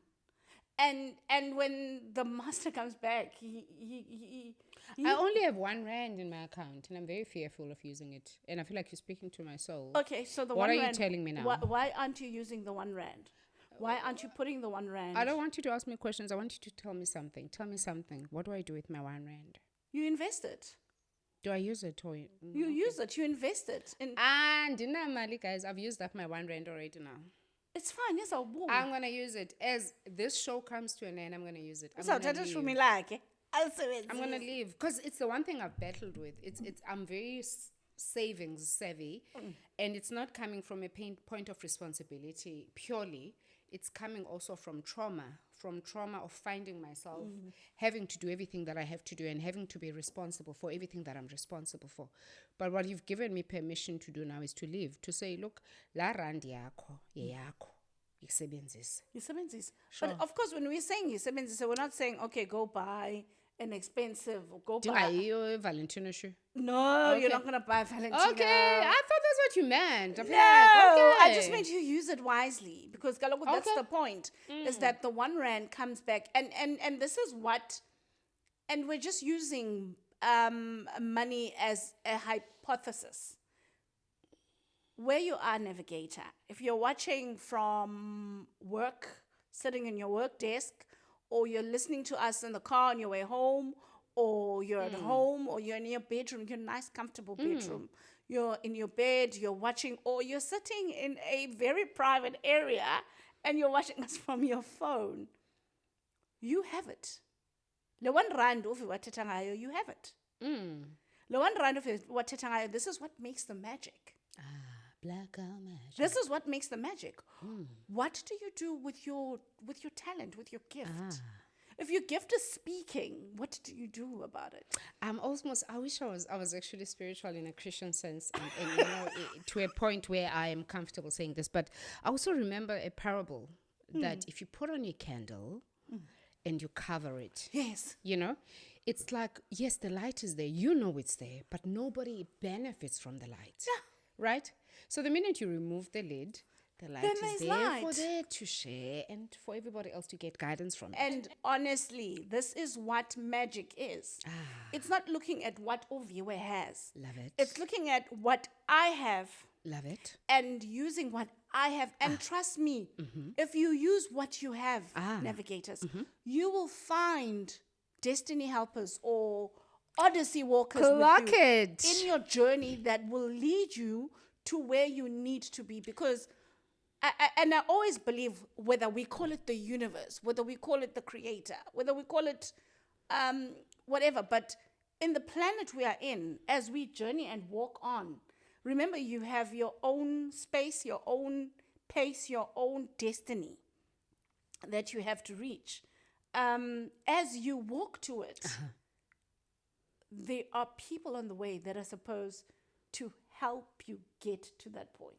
And when the master comes back, he I only have R1 in my account, and I'm very fearful of using it. And I feel like you're speaking to my soul. okay. So the What one are you rand, telling me now? Why aren't you using the R1? Why aren't you putting the R1? I don't want you to ask me questions. I want you to tell me something. Tell me something. What do I do with my R1? You invest it. Do I use it? Or, You use it. You invest it. And Mali, guys, I've used up my R1 already now. it's fine. Yes, I'll boom. I'm going to use it. As this show comes to an end, I'm going to use it. I'm So going that's to for me leave. like. I'm going to leave. Because it's the one thing I've battled with. I'm very savings savvy. And it's not coming from a point of responsibility purely. It's coming also from trauma of finding myself having to do everything that I have to do and having to be responsible for everything that I'm responsible for. But what you've given me permission to do now is to leave, to say, look, la rand yakho, yeyakho, yisebenzise. Sure. But of course, when we're saying yisebenzise, we're not saying, okay, go buy an expensive, go buy. Dingayiyo Valentino shoe. No, you're not going to buy Valentino. Okay, I thought that's what you meant. I feel No, like, I just meant you use it wisely because Kaloku, that's the point, is that the R1 comes back. And this is what, and we're just using money as a hypothesis. Where you are, Navigator, if you're watching from work, sitting in your work desk, or you're listening to us in the car on your way home, or you're at home, or you're in your bedroom, your nice, comfortable bedroom. You're in your bed, you're watching, or you're sitting in a very private area and you're watching us from your phone. You have it. Le R1 of wathetha ngayo, you have it. Le R1 of wathetha ngayo, this is what makes the magic. Black girl magic. This is what makes the magic. What do you do with your talent, with your gift? If your gift is speaking, what do you do about it? I wish I was actually spiritual in a Christian sense, and to a point where I am comfortable saying this. But I also remember a parable that if you put on a candle and you cover it, yes, it's like, yes, the light is there. You know it's there, but nobody benefits from the light. Yeah. Right? So the minute you remove the lid, the light is there for there to share and for everybody else to get guidance from it. And honestly, this is what magic is. It's not looking at what Viwe has. Love it. It's looking at what I have. Love it. And using what I have. And trust me, if you use what you have, Navigators, you will find destiny helpers or Odyssey walkers with you in your journey that will lead you to where you need to be. Because I always believe, whether we call it the universe, whether we call it the creator, whether we call it whatever, but in the planet we are in, as we journey and walk on, remember, you have your own space, your own pace, your own destiny that you have to reach. As you walk to it, there are people on the way that are supposed to help you get to that point.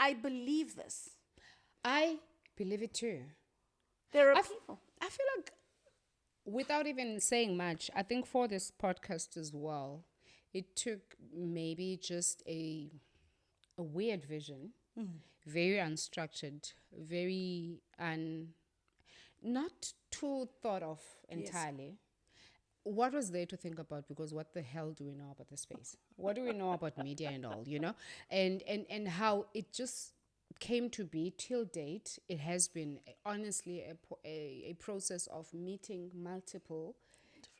I believe this. I believe it too. There are people. I feel like, without even saying much, I think for this podcast as well, it took maybe just a weird vision, very unstructured, very not too thought of entirely. Yes. What was there to think about? Because what the hell do we know about the space? What do we know about media and all, And how it just came to be till date. It has been honestly a process of meeting multiple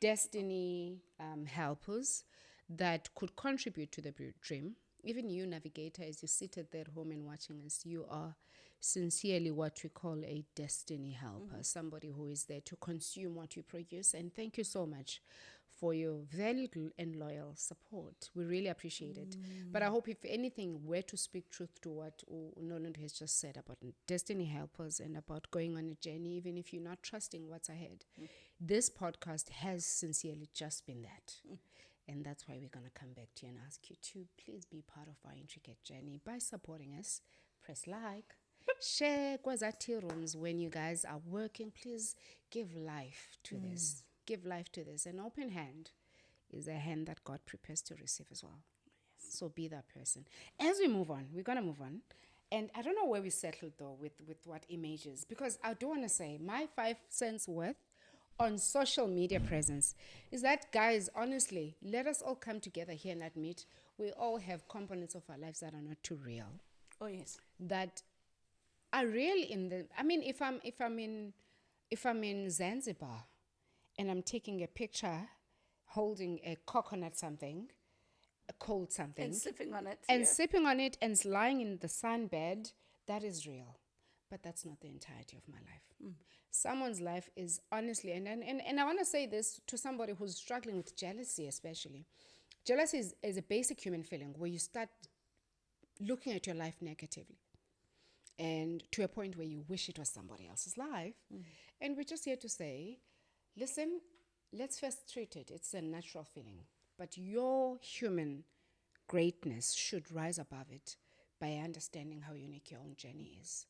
destiny helpers that could contribute to the dream. Even you, Navigator, as you sit there at home and watching us, you are sincerely what we call a destiny helper, somebody who is there to consume what you produce. And thank you so much for your valued and loyal support. We really appreciate it. But I hope, if anything, we're to speak truth to what Noluntu has just said about destiny helpers and about going on a journey, even if you're not trusting what's ahead. This podcast has sincerely just been that. And that's why we're going to come back to you and ask you to please be part of our intricate journey by supporting us. Press like, share Kwazati rooms when you guys are working. Please give life to this. Give life to this. An open hand is a hand that God prepares to receive as well. Yes. So be that person. As we move on, we're going to move on. And I don't know where we settled though with what images, because I do want to say my 5 cents worth on social media presence is that, guys, honestly, let us all come together here and admit we all have components of our lives that are not too real, Oh, yes. that are real in the. I mean, if I'm in Zanzibar and I'm taking a picture holding a coconut something, a cold something, And sipping on it. and yeah. sipping on it and lying in the sunbed, that is real. But that's not the entirety of my life. Someone's life is honestly, and I want to say this to somebody who's struggling with jealousy, especially. Jealousy is a basic human feeling where you start looking at your life negatively and to a point where you wish it was somebody else's life. And we're just here to say, listen, let's first treat it. It's a natural feeling. But your human greatness should rise above it by understanding how unique your own journey is,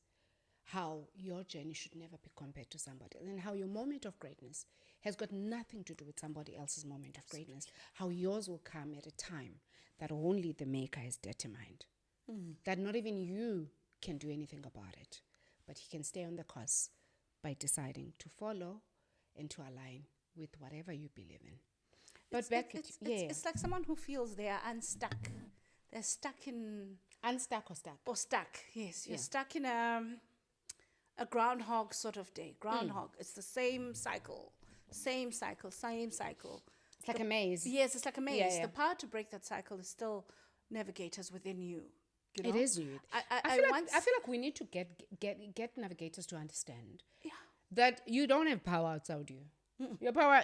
how your journey should never be compared to somebody else, and how your moment of greatness has got nothing to do with somebody else's moment of greatness, how yours will come at a time that only the maker has determined, that not even you can do anything about it, but he can stay on the course by deciding to follow and to align with whatever you believe in. But It's like someone who feels they are unstuck. They're stuck in... Unstuck or stuck? Or stuck, yes. You're Yeah. stuck in a groundhog sort of day. Groundhog. It's the same cycle. Same cycle, same cycle. It's like a maze. Yes, it's like a maze. Yeah, yeah. The power to break that cycle is still navigators within you. You know? It is you. I feel like we need to get navigators to understand that you don't have power outside you. Your power,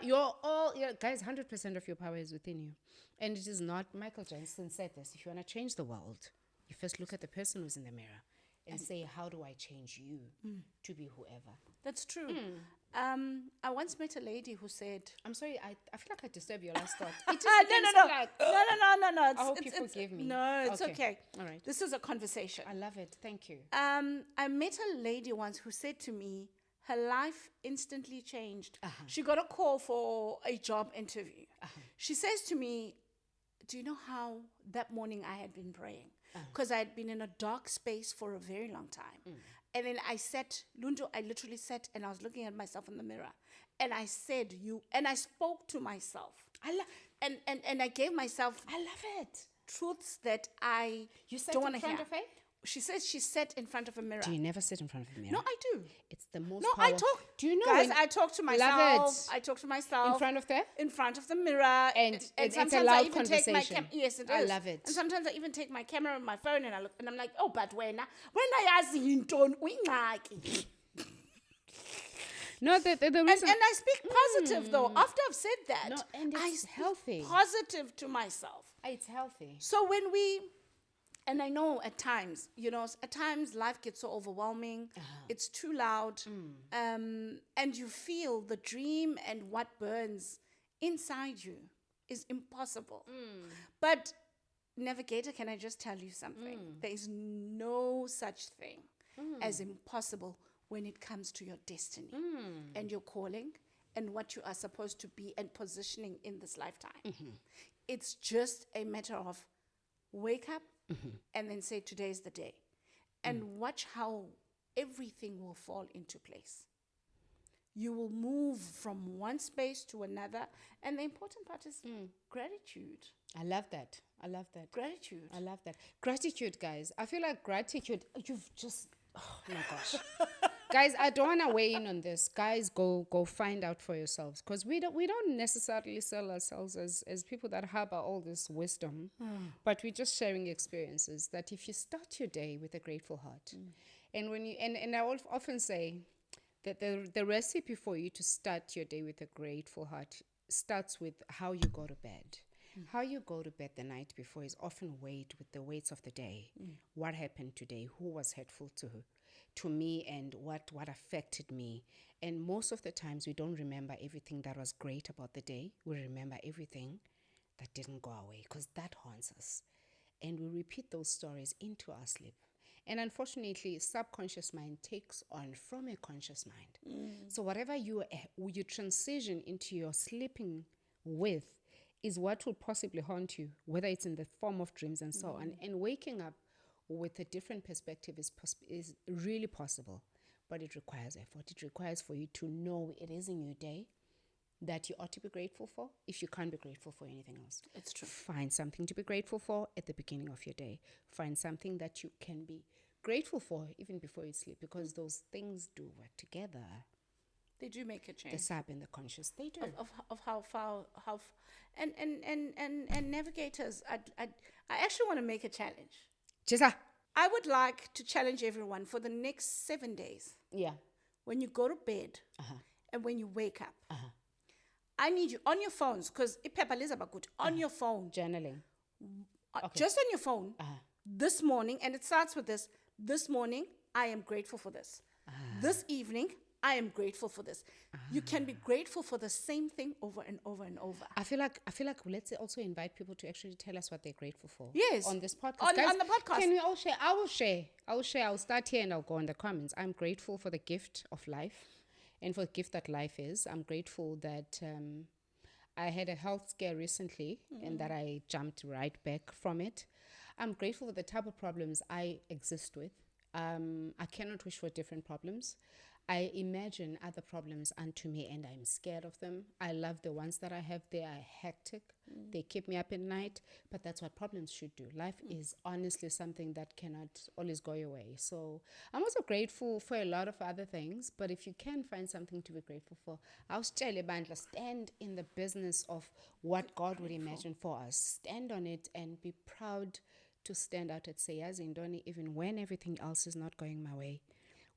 guys, 100% of your power is within you. And it is not, Michael Johnson said this, if you want to change the world, you first look at the person who's in the mirror and say, how do I change you to be whoever? That's true. I once met a lady who said... I'm sorry, I feel like I disturbed your last thought. It just No. like, No. I hope you forgive me. No, it's okay. All right. This is a conversation. I love it. Thank you. I met a lady once who said to me, her life instantly changed. She got a call for a job interview. She says to me, do you know how that morning I had been praying? Because I had been in a dark space for a very long time. And then I literally sat and I was looking at myself in the mirror. And I said, and I spoke to myself. And I gave myself I love it. truths that I You sat don't in want to front hear. of her? She says she sat in front of a mirror. Do you never sit in front of a mirror? No, I do. It's the most No, powerful. I talk. Do you know Guys, when- I talk to myself. Love it. I talk to myself. In front of there? In front of the mirror. And it's a sometimes loud I even take my conversation. yes, it is. I love it. And sometimes I even take my camera and my phone and I look and I'm like, oh, but when I into uyingxaki. No, the reason. And I speak positive though. After I've said that, No, and I it's speak healthy. positive to myself. It's healthy. So when and I know at times, life gets so overwhelming. It's too loud. And you feel the dream and what burns inside you is impossible. But Navigator, can I just tell you something? There is no such thing as impossible when it comes to your destiny and your calling and what you are supposed to be and positioning in this lifetime. It's just a matter of wake up and then say, today's the day. And watch how everything will fall into place. You will move from one space to another. And the important part is gratitude. I love that. Gratitude. I love that. Gratitude, guys. I feel like gratitude, you've just, oh my gosh. Guys, I don't want to weigh in on this. Guys, go find out for yourselves. Because we don't necessarily sell ourselves as people that harbor all this wisdom. But we're just sharing experiences that if you start your day with a grateful heart, and when you and I often say that the recipe for you to start your day with a grateful heart starts with how you go to bed. How you go to bed the night before is often weighed with the weights of the day. What happened today? Who was hurtful to me and what affected me? And most of the times we don't remember everything that was great about the day. We remember everything that didn't go away because that haunts us. And we repeat those stories into our sleep. And unfortunately, subconscious mind takes on from a conscious mind. So whatever you transition into your sleeping with is what will possibly haunt you, whether it's in the form of dreams and so on. And waking up with a different perspective is really possible, but it requires effort. It requires for you to know it is in your day that you ought to be grateful for. If you can't be grateful for anything else, It's true. find something to be grateful for at the beginning of your day. Find something that you can be grateful for even before you sleep, because those things do work together. They do make a The change sub and the conscious, they do. of how far and navigators. I actually want to make a challenge. Chisa. I would like to challenge everyone for the next 7 days. Yeah. When you go to bed and when you wake up, I need you on your phones, because on your phone, Journaling. just on your phone, this morning, and it starts with this. This morning, I am grateful for this. This evening, I am grateful for this. You can be grateful for the same thing over and over and over. I feel like let's also invite people to actually tell us what they're grateful for. Yes. On this podcast. On Guys, the podcast. Can we all share? I will share. I'll start here and I'll go in the comments. I'm grateful for the gift of life and for the gift that life is. I'm grateful that I had a health scare recently and that I jumped right back from it. I'm grateful for the type of problems I exist with. I cannot wish for different problems. I imagine other problems unto me and I'm scared of them. I love the ones that I have. They are hectic. They keep me up at night, but that's what problems should do. Life is honestly something that cannot always go your way. So I'm also grateful for a lot of other things, but if you can find something to be grateful for, I'll stand in the business of what God would imagine for us. Stand on it and be proud to stand out and say, as Indoni, even when everything else is not going my way,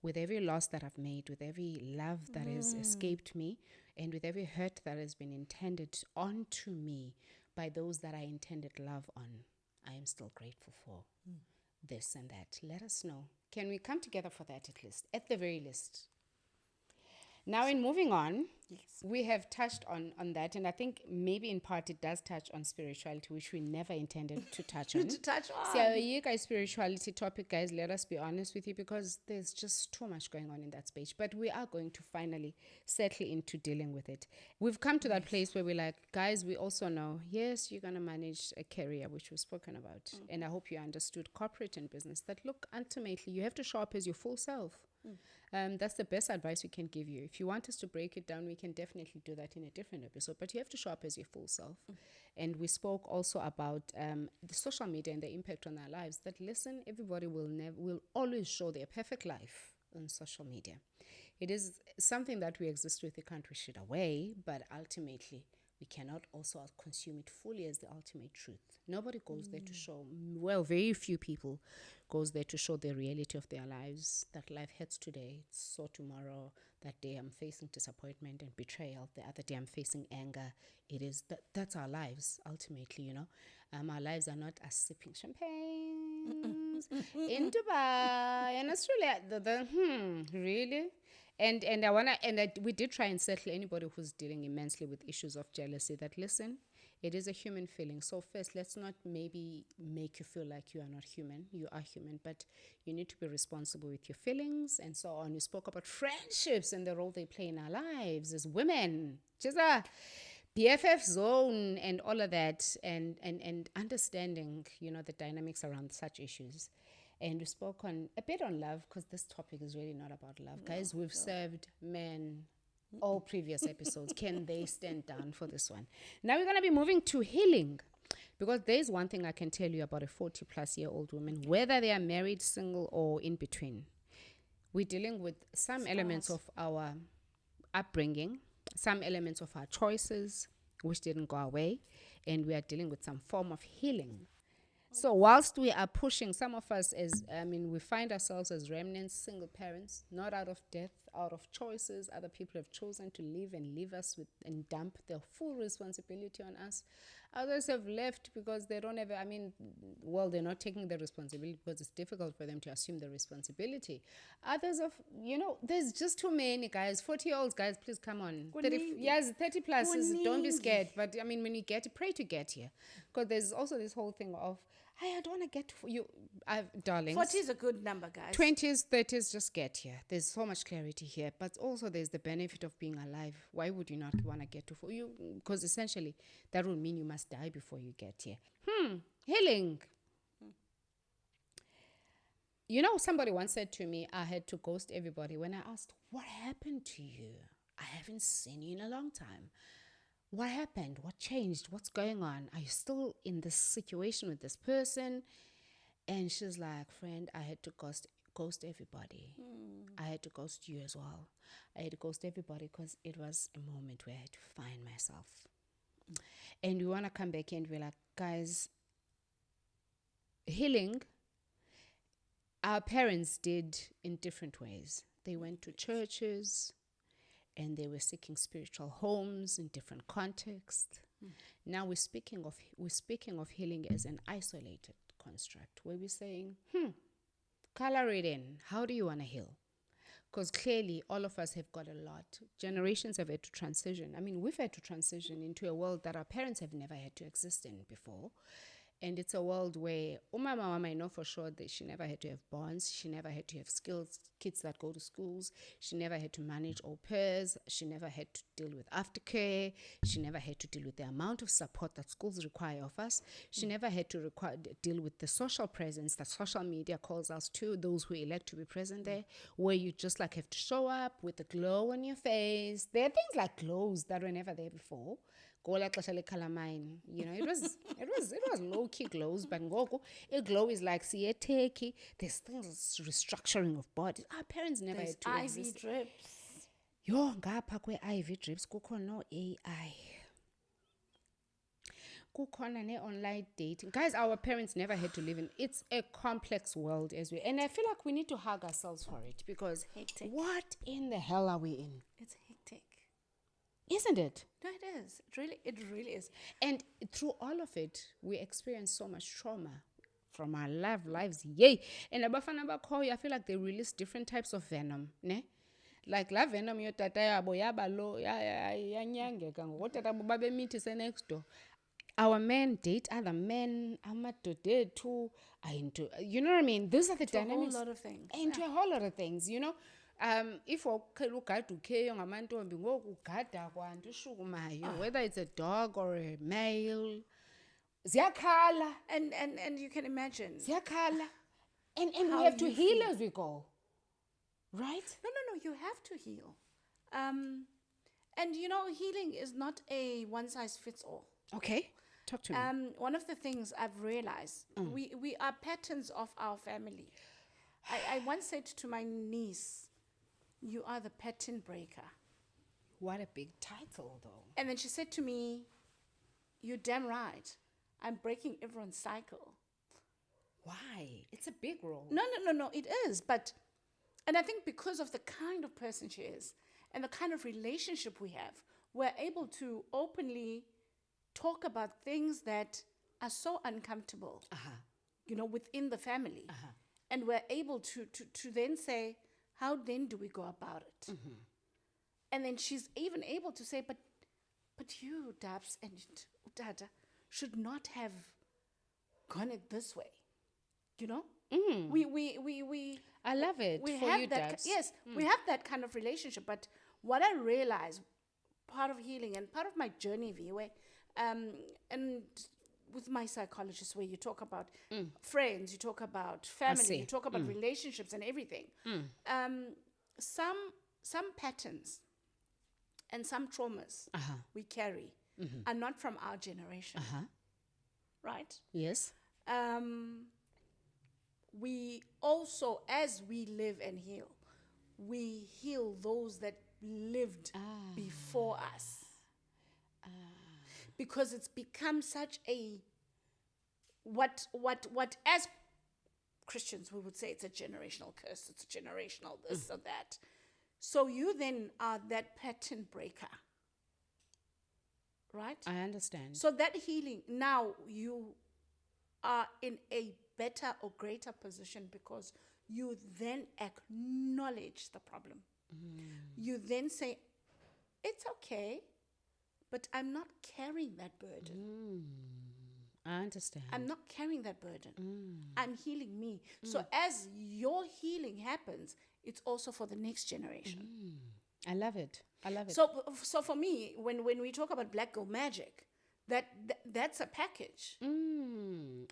with every loss that I've made, with every love that has escaped me, and with every hurt that has been intended onto me by those that I intended love on, I am still grateful for this and that. Let us know. Can we come together for that at the very least? Now, in moving on, we have touched on that, and I think maybe in part it does touch on spirituality, which we never intended to touch on. So, you guys, spirituality topic, guys, let us be honest with you, because there's just too much going on in that space. But we are going to finally settle into dealing with it. We've come to that place where we're like, guys, we also know, yes, you're going to manage a career, which we've spoken about. And I hope you understood corporate and business, that look, ultimately, you have to show up as your full self. That's the best advice we can give you. If you want us to break it down, we can definitely do that in a different episode, but you have to show up as your full self. And we spoke also about the social media and the impact on our lives, that listen, everybody will always show their perfect life on social media. It is something that we exist with. We can't wish it away, but ultimately we cannot also consume it fully as the ultimate truth. Nobody goes there to show, well, very few people goes there to show the reality of their lives, that life hurts today, so tomorrow, that day I'm facing disappointment and betrayal, the other day I'm facing anger. It is that's our lives, ultimately, you know. Our lives are not us sipping champagne in Dubai and Australia. Really? And we did try and settle anybody who's dealing immensely with issues of jealousy, that listen, it is a human feeling. So first, let's not maybe make you feel like you are not human. You are human, but you need to be responsible with your feelings and so on. We spoke about friendships and the role they play in our lives as women. Just a BFF zone and all of that, and understanding, you know, the dynamics around such issues. And we spoke a bit on love, because this topic is really not about love. Guys, we've served men all previous episodes. Can they stand down for this one? Now we're going to be moving to healing, because there's one thing I can tell you about a 40-plus-year-old woman, whether they are married, single, or in between. We're dealing with some elements of our upbringing, some elements of our choices, which didn't go away, and we are dealing with some form of healing. So whilst we are pushing, some of us we find ourselves as remnants, single parents, not out of death, out of choices. Other people have chosen to live and leave us and dump their full responsibility on us. Others have left because they don't have, they're not taking the responsibility because it's difficult for them to assume the responsibility. Others of, there's just too many guys, 40-year-olds, guys, please come on. 30 plus, don't be scared. But when you pray to get here. Because there's also this whole thing of, hey, I don't want to get to you, darlings. 40 is a good number, guys. 20s, 30s, just get here. There's so much clarity here. But also there's the benefit of being alive. Why would you not want to get to you? Because essentially that would mean you must die before you get here. Healing. You know, somebody once said to me, I had to ghost everybody. When I asked, what happened to you? I haven't seen you in a long time. What happened? What changed? What's going on? Are you still in this situation with this person? And she's like, friend, I had to ghost everybody. I had to ghost you as well. I had to ghost everybody because it was a moment where I had to find myself. And we want to come back and be like, guys, healing, our parents did in different ways. They went to churches and they were seeking spiritual homes in different contexts. Now we're speaking of healing as an isolated construct where we're saying, color it in. How do you want to heal? Because clearly all of us have got a lot. Generations have had to transition. I mean, we've had to transition into a world that our parents have never had to exist in before. And it's a world where Mama I know for sure that she never had to have bonds. She never had to have skills, kids that go to schools. She never had to manage au pairs. She never had to deal with aftercare. She never had to deal with the amount of support that schools require of us. She never had to deal with the social presence that social media calls us to, those who elect to be present there, where you just like have to show up with a glow on your face. There are things like glows that were never there before. You know, it was low-key glows, but a glow is like sieteki. There's things restructuring of bodies. Our parents never had to IV exist. drips. Yo, ngapha kwe-IV drips kukhona no-AI. Kukhona ne-online dating. Guys, our parents never had to live in. It's a complex world and I feel like we need to hug ourselves for it because Hectic. what in the hell are we in? It's hectic. Isn't it? No, it is. It really is. And through all of it, we experience so much trauma from our lives. Yay! And abafana bakhoyo, I feel like they release different types of venom, ne? Like la venom yo tata yabo yabalo yanyangeka ngotata babe meet next door. Our men date other men, amadoda too, into, you know what I mean? These are the dynamics. A whole lot of things. Into a whole lot of things, you know. If whether it's a dog or a male, ziyakhala. And you can imagine. Ziyakhala. And we How have to you heal feel. as we go. Right? No, you have to heal. And you know, healing is not a one size fits all. Okay. Talk to me. One of the things I've realized, we are patterns of our family. I once said to my niece, you are the pattern breaker. What a big title, though. And then she said to me, you're damn right. I'm breaking everyone's cycle. Why? It's a big role. No, it is. And I think because of the kind of person she is and the kind of relationship we have, we're able to openly talk about things that are so uncomfortable, you know, within the family. And we're able to then say, how then do we go about it? And then she's even able to say, but you, Dabs and Dada, should not have gone it this way. You know? We I love it we for have you, that. Dabs. Yes, we have that kind of relationship. But what I realized, part of healing and part of my journey, Viwe, and with my psychologist, where you talk about friends, you talk about family, you talk about relationships and everything. Some patterns and some traumas we carry are not from our generation, right? Yes. We also, as we live and heal, we heal those that lived before us. Because it's become such a, what as Christians we would say it's a generational curse, it's a generational this or that. So you then are that pattern breaker. Right? I understand. So that healing, now you are in a better or greater position because you then acknowledge the problem. You then say, it's okay, but I'm not carrying that burden. I understand. I'm not carrying that burden. I'm healing me. So as your healing happens, it's also for the next generation. I love it. I love it. So for me, when we talk about Black Girl Magic, that's a package.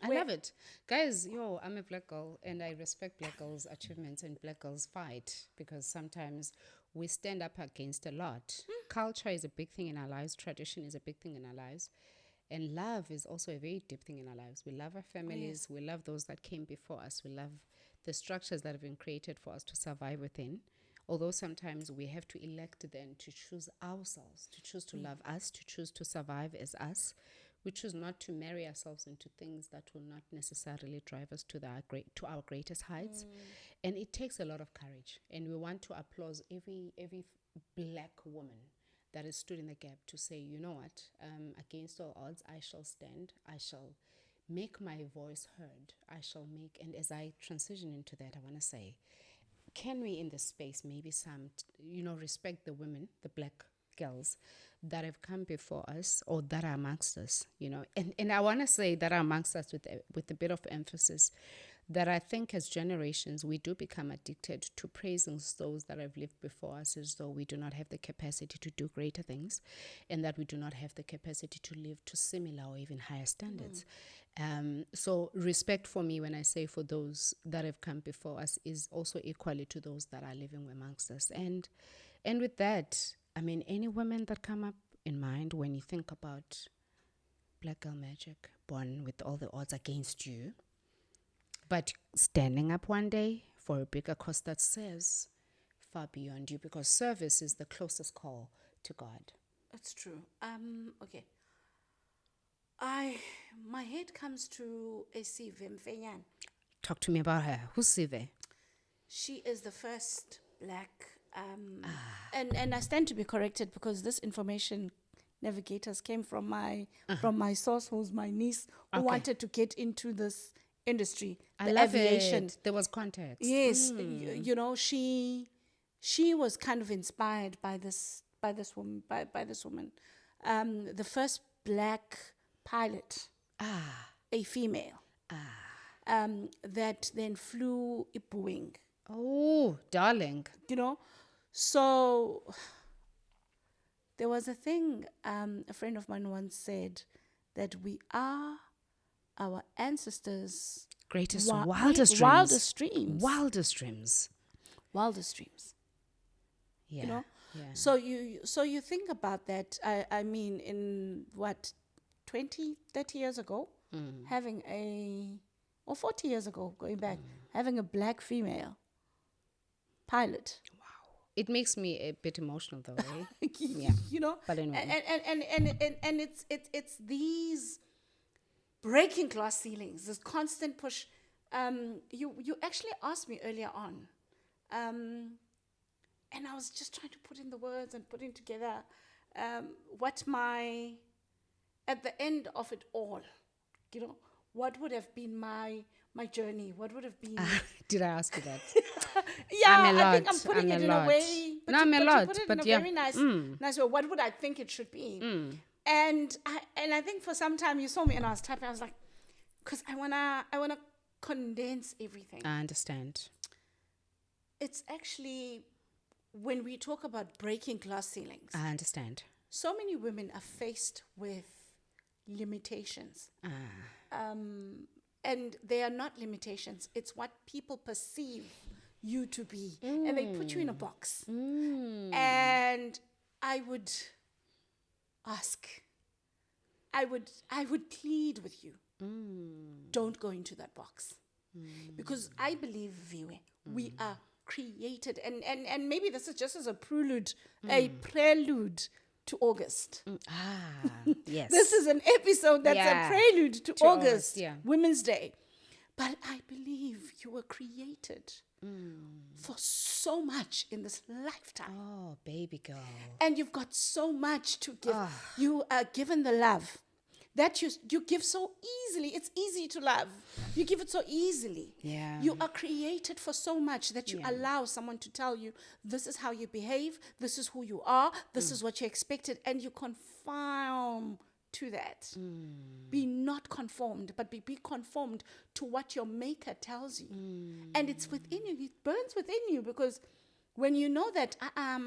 I love it. Guys, I'm a black girl and I respect black girls' achievements and black girls' fight because sometimes we stand up against a lot. Culture is a big thing in our lives. Tradition is a big thing in our lives. And love is also a very deep thing in our lives. We love our families. We love those that came before us. We love the structures that have been created for us to survive within. Although sometimes we have to elect then to choose ourselves, to choose to love us, to choose to survive as us. We choose not to marry ourselves into things that will not necessarily drive us to our greatest heights. And it takes a lot of courage. And we want to applaud every black woman that has stood in the gap to say, you know what, against all odds, I shall stand. I shall make my voice heard. And as I transition into that, I want to say, can we in this space maybe respect the women, the black girls that have come before us or that are amongst us, and I want to say that are amongst us with a bit of emphasis that I think as generations we do become addicted to praising those that have lived before us as though we do not have the capacity to do greater things and that we do not have the capacity to live to similar or even higher standards. So respect for me when I say for those that have come before us is also equally to those that are living amongst us. And with that, I mean, any women that come up in mind when you think about Black Girl Magic, born with all the odds against you, but standing up one day for a bigger cause that serves far beyond you, because service is the closest call to God. That's true. Okay. My head comes to a Sive Mfenyan. Talk to me about her. Who's Sive? She is the first black, and I stand to be corrected because this information, Navigators, came from my source, who's my niece, who wanted to get into this industry. I love aviation. It. There was context. Yes, she was kind of inspired by this woman. The first black pilot, a female, that then flew a Boeing. Oh, darling. So there was a thing, a friend of mine once said that we are our ancestors' greatest wildest dreams. Wildest dreams. Yeah. Yeah. So you think about that. I mean, in what, 20, 30 years ago, having or 40 years ago, going back, having a black female pilot. Wow. It makes me a bit emotional though, eh? Yeah. But anyway. And it's these breaking glass ceilings, this constant push. You actually asked me earlier on, and I was just trying to put in the words and putting together what at the end of it all, what would have been my journey? What would have been? Did I ask you that? Yeah, I think I'm putting it in a way. But I'm a lot, put it but in a yeah. very nice way. What would I think it should be? And I think for some time you saw me and I was typing. I was like, because I wanna condense everything. I understand. It's actually, when we talk about breaking glass ceilings, I understand. So many women are faced with limitations. And they are not limitations. It's what people perceive you to be. And they put you in a box. And I would ask, I would plead with you, don't go into that box. Because I believe, Viwe, we are created, and maybe this is just as a prelude to August. Yes. This is an episode that's a prelude to August, yeah. Women's Day. But I believe you were created for so much in this lifetime. Oh, baby girl. And you've got so much to give. You are given the love that you give so easily. It's easy to love. You give it so easily. Yeah. You are created for so much that you allow someone to tell you, this is how you behave, this is who you are, this is what you expected, and you conform to that. Be not conformed, but be conformed to what your maker tells you. And it's within you. It burns within you, because when you know that, a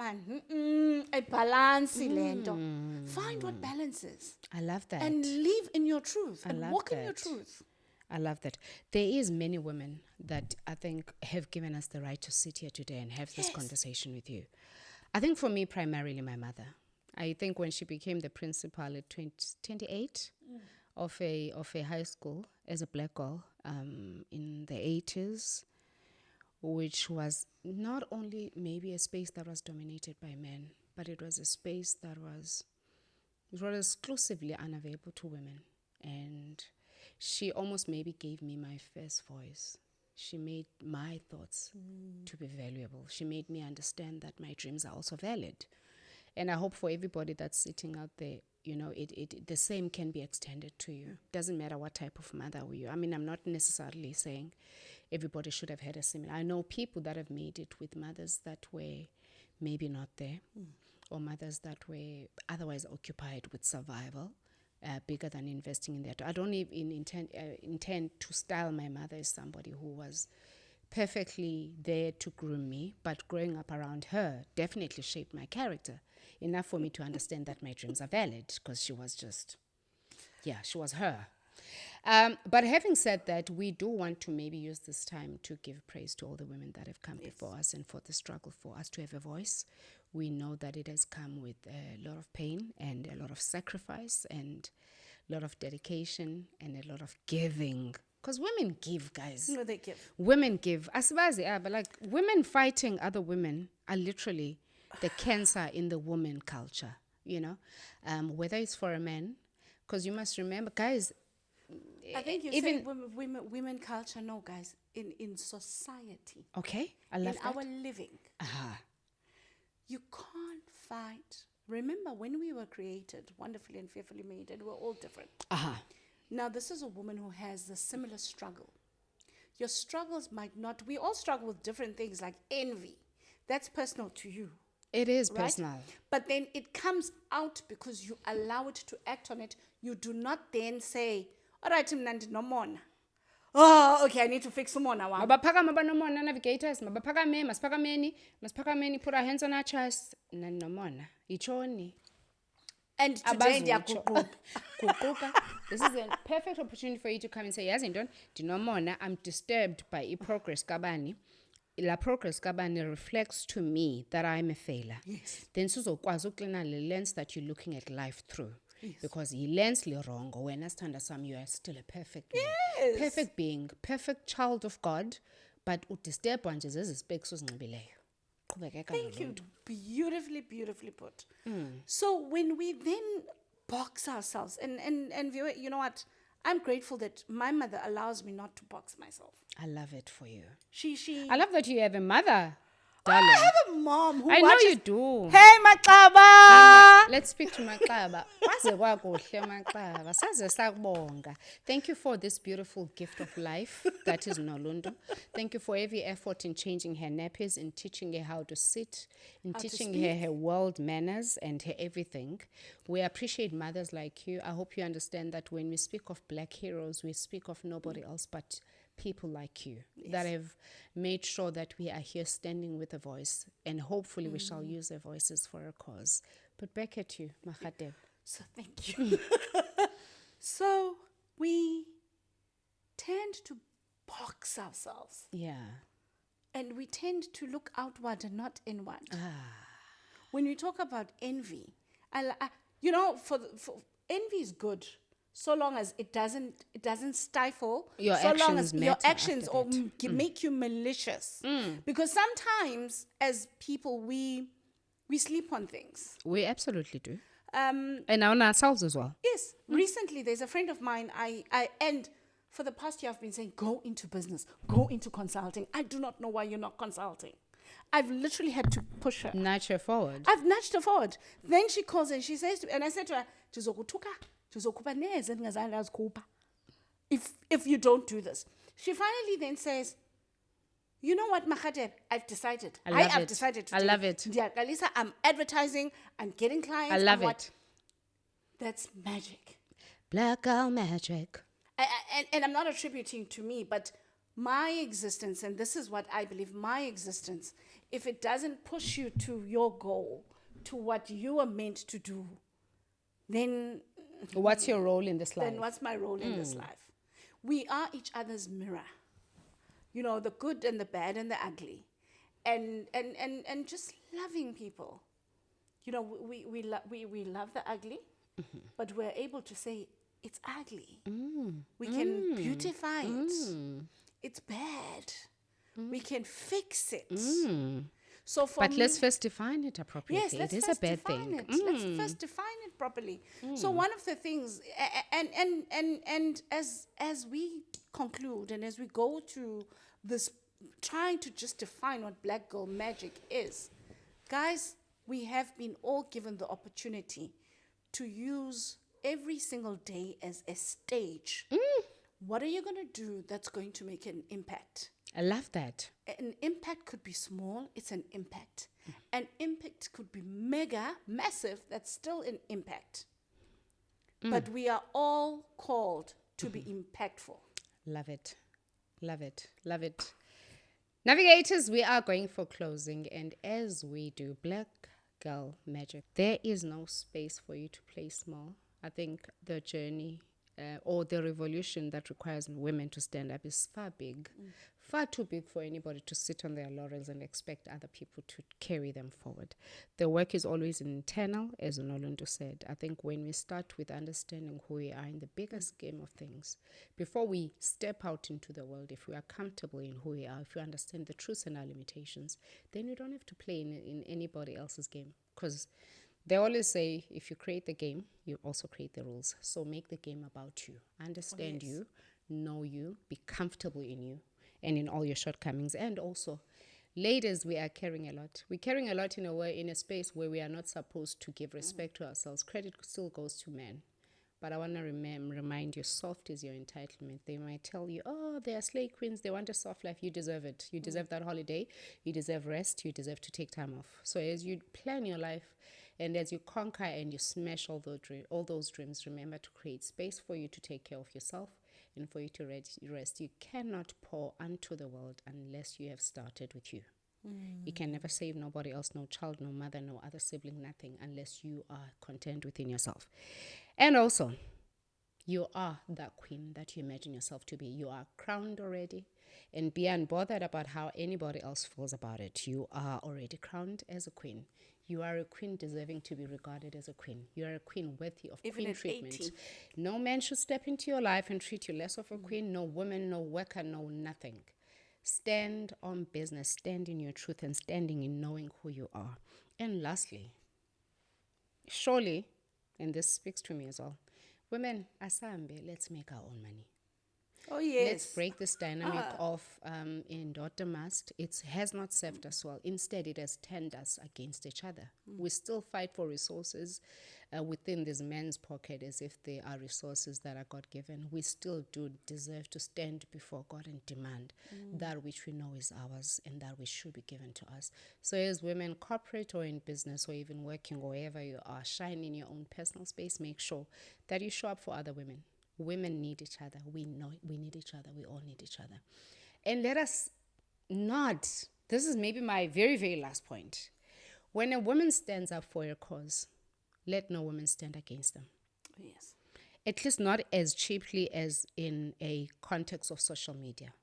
balance, find what balance is. I love that. And live in your truth. And walk in your truth. I love that. There is many women that I think have given us the right to sit here today and have this conversation with you. I think for me, primarily my mother. I think when she became the principal at 28 of a high school as a black girl in the 80s, which was not only maybe a space that was dominated by men, but it was a space that was exclusively unavailable to women. And she almost maybe gave me my first voice. She made my thoughts to be valuable. She made me understand that my dreams are also valid. And I hope for everybody that's sitting out there, you know, the same can be extended to you. Doesn't matter what type of mother you are. I mean, I'm not necessarily saying everybody should have had a similar. I know people that have made it with mothers that were maybe not there, or mothers that were otherwise occupied with survival, bigger than investing in that. I don't even intend to style my mother as somebody who was perfectly there to groom me, but growing up around her definitely shaped my character enough for me to understand that my dreams are valid, because she was just, she was her. But having said that, we do want to maybe use this time to give praise to all the women that have come before us and for the struggle for us to have a voice. We know that it has come with a lot of pain and a lot of sacrifice and a lot of dedication and a lot of giving. Because women give, guys. No, they give. Women give. Asibazi, but like women fighting other women are literally the cancer in the woman culture, you know, whether it's for a man. Because you must remember, guys, I think you even say women culture. No, guys, in society. Okay, I love that. In our living. You can't fight. Remember, when we were created, wonderfully and fearfully made, and we're all different. Now, this is a woman who has a similar struggle. Your struggles might not, we all struggle with different things like envy. That's personal to you. It is right? personal. But then it comes out because you allow it to act on it. You do not then say, all right, no more. Oh, okay, I need to fix some more now. Mabaphakama banomona Navigators, masiphakameni, put our hands on our chest. Nanomona. Ichoni. And today they are Kukuka. This is a perfect opportunity for you to come and say, yes, Dinomona, I'm disturbed by progress kabani. La progress kabani reflects to me that I'm a failure. Yes. Then sizokwazi uklina le lens that you're looking at life through. Yes. Because he lens li wrong, when I stand as some, you are still a perfect man. Yes. Perfect being, perfect child of God, but udisturb nje zezipeks ozinxibileyo. Thank you. Beautifully, beautifully put. So when we then box ourselves, and you know what? I'm grateful that my mother allows me not to box myself. I love it for you. She I love that you have a mother, darling. I have a mom who I watches. know you do. Hey, Maxaba! Let's speak to Maxaba. Thank you for this beautiful gift of life that is Noluntu. Thank you for every effort in changing her nappies, in teaching her how to sit, in teaching her world manners and her everything. We appreciate mothers like you. I hope you understand that when we speak of black heroes, we speak of nobody else but people like you that have made sure that we are here standing with a voice, and hopefully we shall use their voices for a cause. But back at you, Mahadev. So thank you. So we tend to box ourselves. Yeah. And we tend to look outward and not inward. When we talk about envy, you know, for envy is good. So long as it doesn't stifle your so actions, long as your actions or make you malicious. Because sometimes as people we sleep on things. We absolutely do. And on ourselves as well. Yes. Recently there's a friend of mine and for the past year I've been saying go into business, go into consulting. I do not know why you're not consulting. I've literally had to push her. Nudge her forward. I've nudged her forward. Then she calls and she says and I said to her, if you don't do this. She finally then says, you know what, Mahadeb, I've decided. I have decided to do it. I love it. Yeah, Kalisa, I'm advertising, I'm getting clients. I love it. That's magic. Black girl magic. And I'm not attributing to me, but my existence, and this is what I believe, my existence, if it doesn't push you to your goal, to what you are meant to do, then what's your role in this life? Then what's my role in this life? we are each other's mirror. You know, the good and the bad and the ugly. And just loving people. You know, we love the ugly, but we're able to say it's ugly. We can beautify it. It's bad. We can fix it. So for But me, let's first define it appropriately. yes, let's It is a first bad define thing. it. Let's first define it properly. So one of the things, and as we conclude and as we go to this, trying to just define what black girl magic is, guys, we have been all given the opportunity to use every single day as a stage. What are you going to do that's going to make an impact? I love that. An impact could be small, it's an impact. An impact could be mega, massive, that's still an impact. But we are all called to be impactful. Love it. Love it. Love it. Navigators, we are going for closing. And as we do Black Girl Magic, there is no space for you to play small. I think the journey or the revolution that requires women to stand up is far big, far too big for anybody to sit on their laurels and expect other people to carry them forward. The work is always internal, as Noluntu said. I think when we start with understanding who we are in the bigger scheme of things, before we step out into the world, if we are comfortable in who we are, if we understand the truths and our limitations, then we don't have to play in anybody else's game. Because they always say, if you create the game, you also create the rules. So make the game about you. Understand you, know you, be comfortable in you and in all your shortcomings. And also, ladies, we are caring a lot. We're caring a lot in a way, in a space where we are not supposed to give respect to ourselves. Credit still goes to men. But I want to remind you, soft is your entitlement. They might tell you, oh, they are slay queens. They want a soft life. You deserve it. You deserve that holiday. You deserve rest. You deserve to take time off. So as you plan your life, and as you conquer and you smash all those dreams, remember to create space for you to take care of yourself and for you to rest. You cannot pour unto the world unless you have started with you. You can never save nobody else, no child, no mother, no other sibling, nothing, unless you are content within yourself. And also, you are that queen that you imagine yourself to be. You are crowned already. And be unbothered about how anybody else feels about it. You are already crowned as a queen. You are a queen deserving to be regarded as a queen. You are a queen worthy of Even queen at treatment. 18. No man should step into your life and treat you less of a queen. No woman, no worker, no nothing. Stand on business. Stand in your truth and standing in knowing who you are. And lastly, surely, and this speaks to me as well, women, asambe, let's make our own money. Oh, yes. Let's break this dynamic of in daughter must. It has not served us well. Instead, it has turned us against each other. We still fight for resources within this man's pocket as if they are resources that are God-given. We still do deserve to stand before God and demand that which we know is ours and that which should be given to us. So as women, corporate or in business or even working wherever you are, shine in your own personal space. Make sure that you show up for other women. Women need each other. We know we need each other. We all need each other. And let us not, this is maybe my very, very last point. When a woman stands up for a cause, let no woman stand against them. Yes. At least not as cheaply as in a context of social media.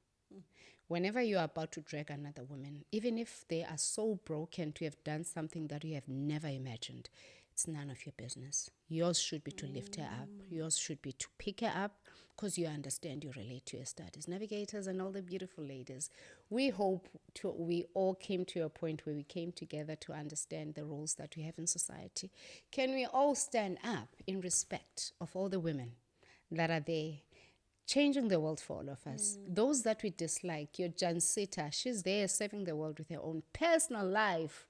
Whenever you are about to drag another woman, even if they are so broken to have done something that you have never imagined, it's none of your business. Yours should be to lift her up. Yours should be to pick her up because you understand, you relate to your studies. Navigators and all the beautiful ladies, we hope we all came to a point where we came together to understand the roles that we have in society. Can we all stand up in respect of all the women that are there changing the world for all of us? Those that we dislike, your Jansita, she's there serving the world with her own personal life.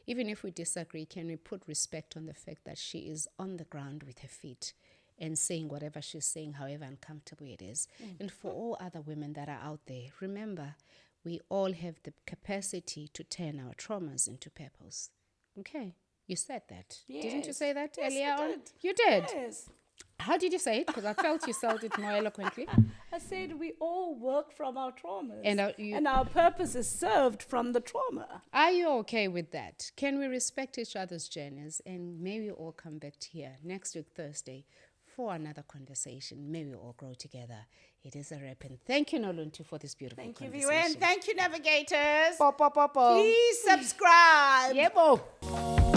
Even if we disagree, can we put respect on the fact that she is on the ground with her feet and saying whatever she's saying, however uncomfortable it is? And for all other women that are out there, remember, we all have the capacity to turn our traumas into purpose. Okay, you said that. Didn't you Yes. say that Yes, earlier I on? did. You did. Yes. How did you say it? Because I felt you said it more eloquently. I said we all work from our traumas. And and our purpose is served from the trauma. Are you okay with that? Can we respect each other's journeys? And may we all come back here next week, Thursday, for another conversation. May we all grow together. It is a wrap. And thank you, Noluntu, for this beautiful Thank you, conversation. Viwe, and thank you, Navigators. Po, po, po, po. Please subscribe. Yebo.